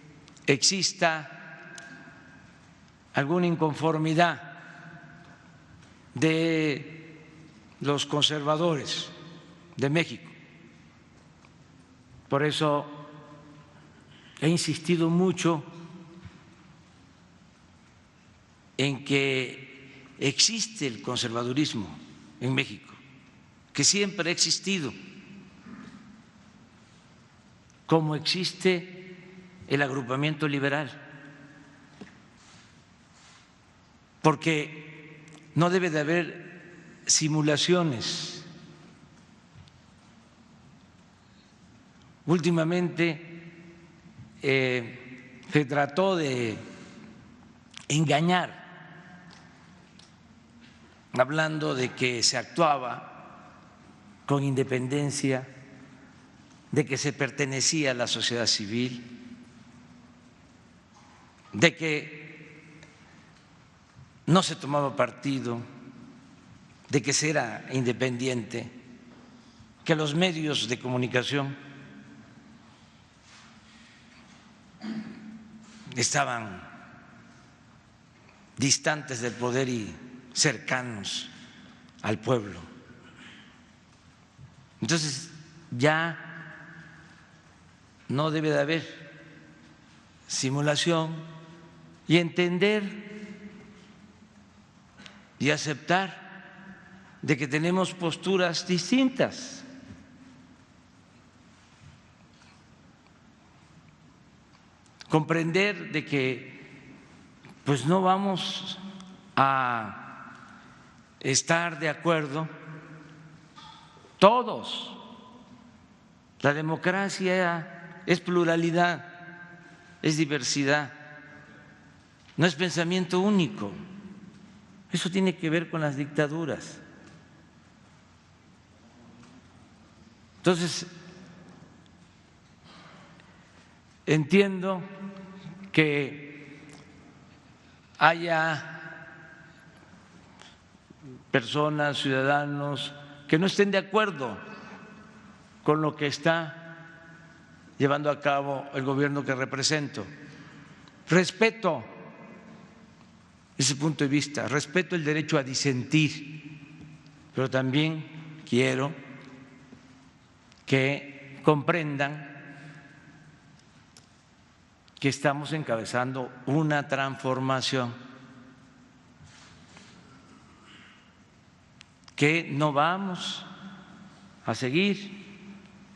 exista alguna inconformidad de los conservadores de México. Por eso he insistido mucho en que existe el conservadurismo en México, que siempre ha existido, como existe el agrupamiento liberal, porque no debe de haber simulaciones. Últimamente se trató de engañar, hablando de que se actuaba con independencia, de que se pertenecía a la sociedad civil, de que no se tomaba partido, de que se era independiente, que los medios de comunicación estaban distantes del poder y cercanos al pueblo. Entonces ya no debe de haber simulación y entender y aceptar de que tenemos posturas distintas. Comprender de que pues no vamos a estar de acuerdo todos. La democracia es pluralidad, es diversidad, no es pensamiento único. Eso tiene que ver con las dictaduras. Entonces, entiendo que haya personas, ciudadanos, que no estén de acuerdo con lo que está llevando a cabo el gobierno que represento. Respeto ese punto de vista, respeto el derecho a disentir, pero también quiero que comprendan que estamos encabezando una transformación, que no vamos a seguir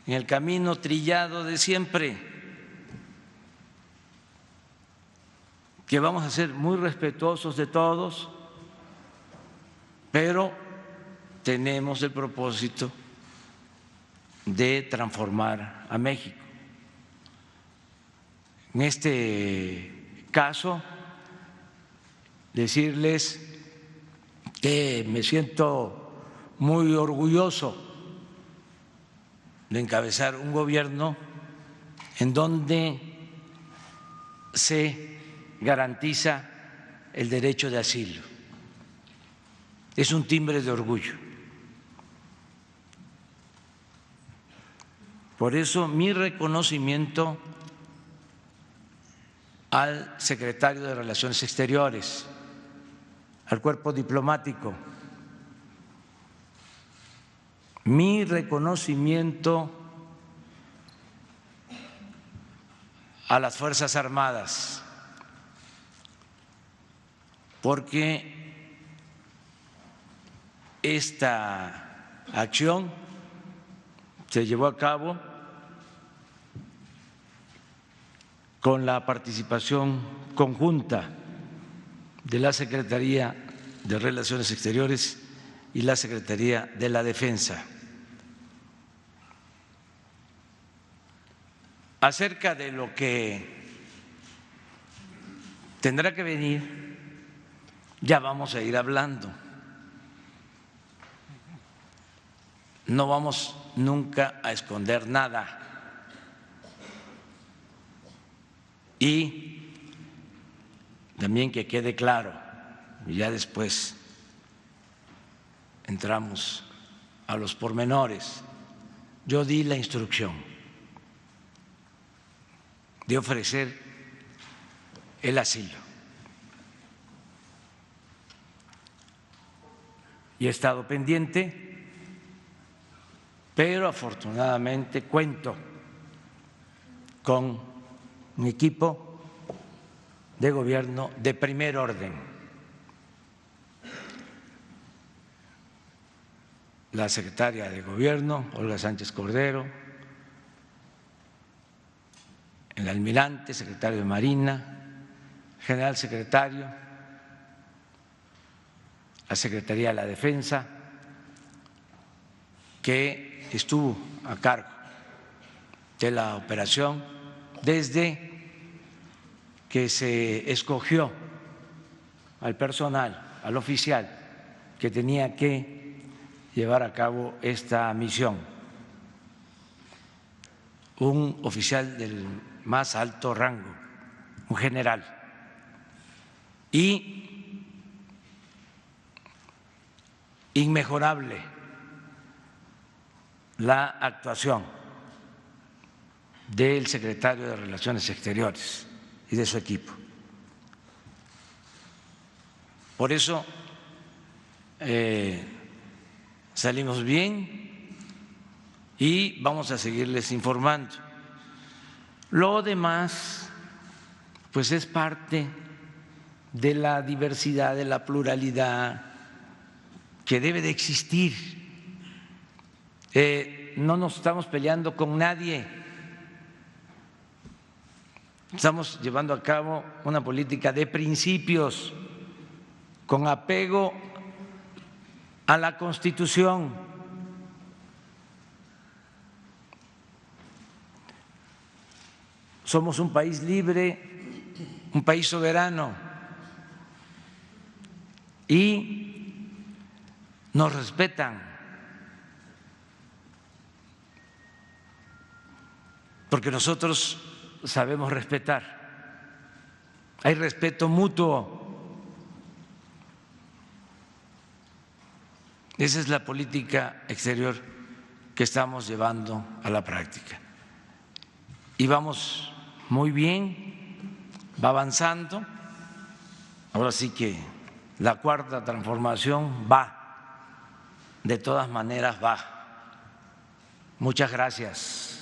en el camino trillado de siempre, que vamos a ser muy respetuosos de todos, pero tenemos el propósito de transformar a México. En este caso, decirles que me siento muy orgulloso de encabezar un gobierno en donde se garantiza el derecho de asilo. Es un timbre de orgullo. Por eso mi reconocimiento al secretario de Relaciones Exteriores, al cuerpo diplomático, mi reconocimiento a las Fuerzas Armadas, porque esta acción se llevó a cabo con la participación conjunta de la Secretaría de Relaciones Exteriores y la Secretaría de la Defensa. Acerca de lo que tendrá que venir, ya vamos a ir hablando. No vamos nunca a esconder nada. Y también que quede claro, y ya después entramos a los pormenores, yo di la instrucción de ofrecer el asilo. Y he estado pendiente, pero afortunadamente cuento con un equipo de gobierno de primer orden. La secretaria de Gobierno, Olga Sánchez Cordero, el almirante, secretario de Marina, general secretario, la Secretaría de la Defensa, que estuvo a cargo de la operación desde que se escogió al personal, al oficial que tenía que llevar a cabo esta misión, un oficial del más alto rango, un general, y inmejorable la actuación del secretario de Relaciones Exteriores y de su equipo. Por eso salimos bien y vamos a seguirles informando. Lo demás, pues es parte de la diversidad, de la pluralidad que debe de existir. No nos estamos peleando con nadie. Estamos llevando a cabo una política de principios con apego a la Constitución. Somos un país libre, un país soberano y nos respetan porque nosotros sabemos respetar. Hay respeto mutuo. Esa es la política exterior que estamos llevando a la práctica. Y vamos muy bien, va avanzando. Ahora sí que la cuarta transformación va, de todas maneras va. Muchas gracias.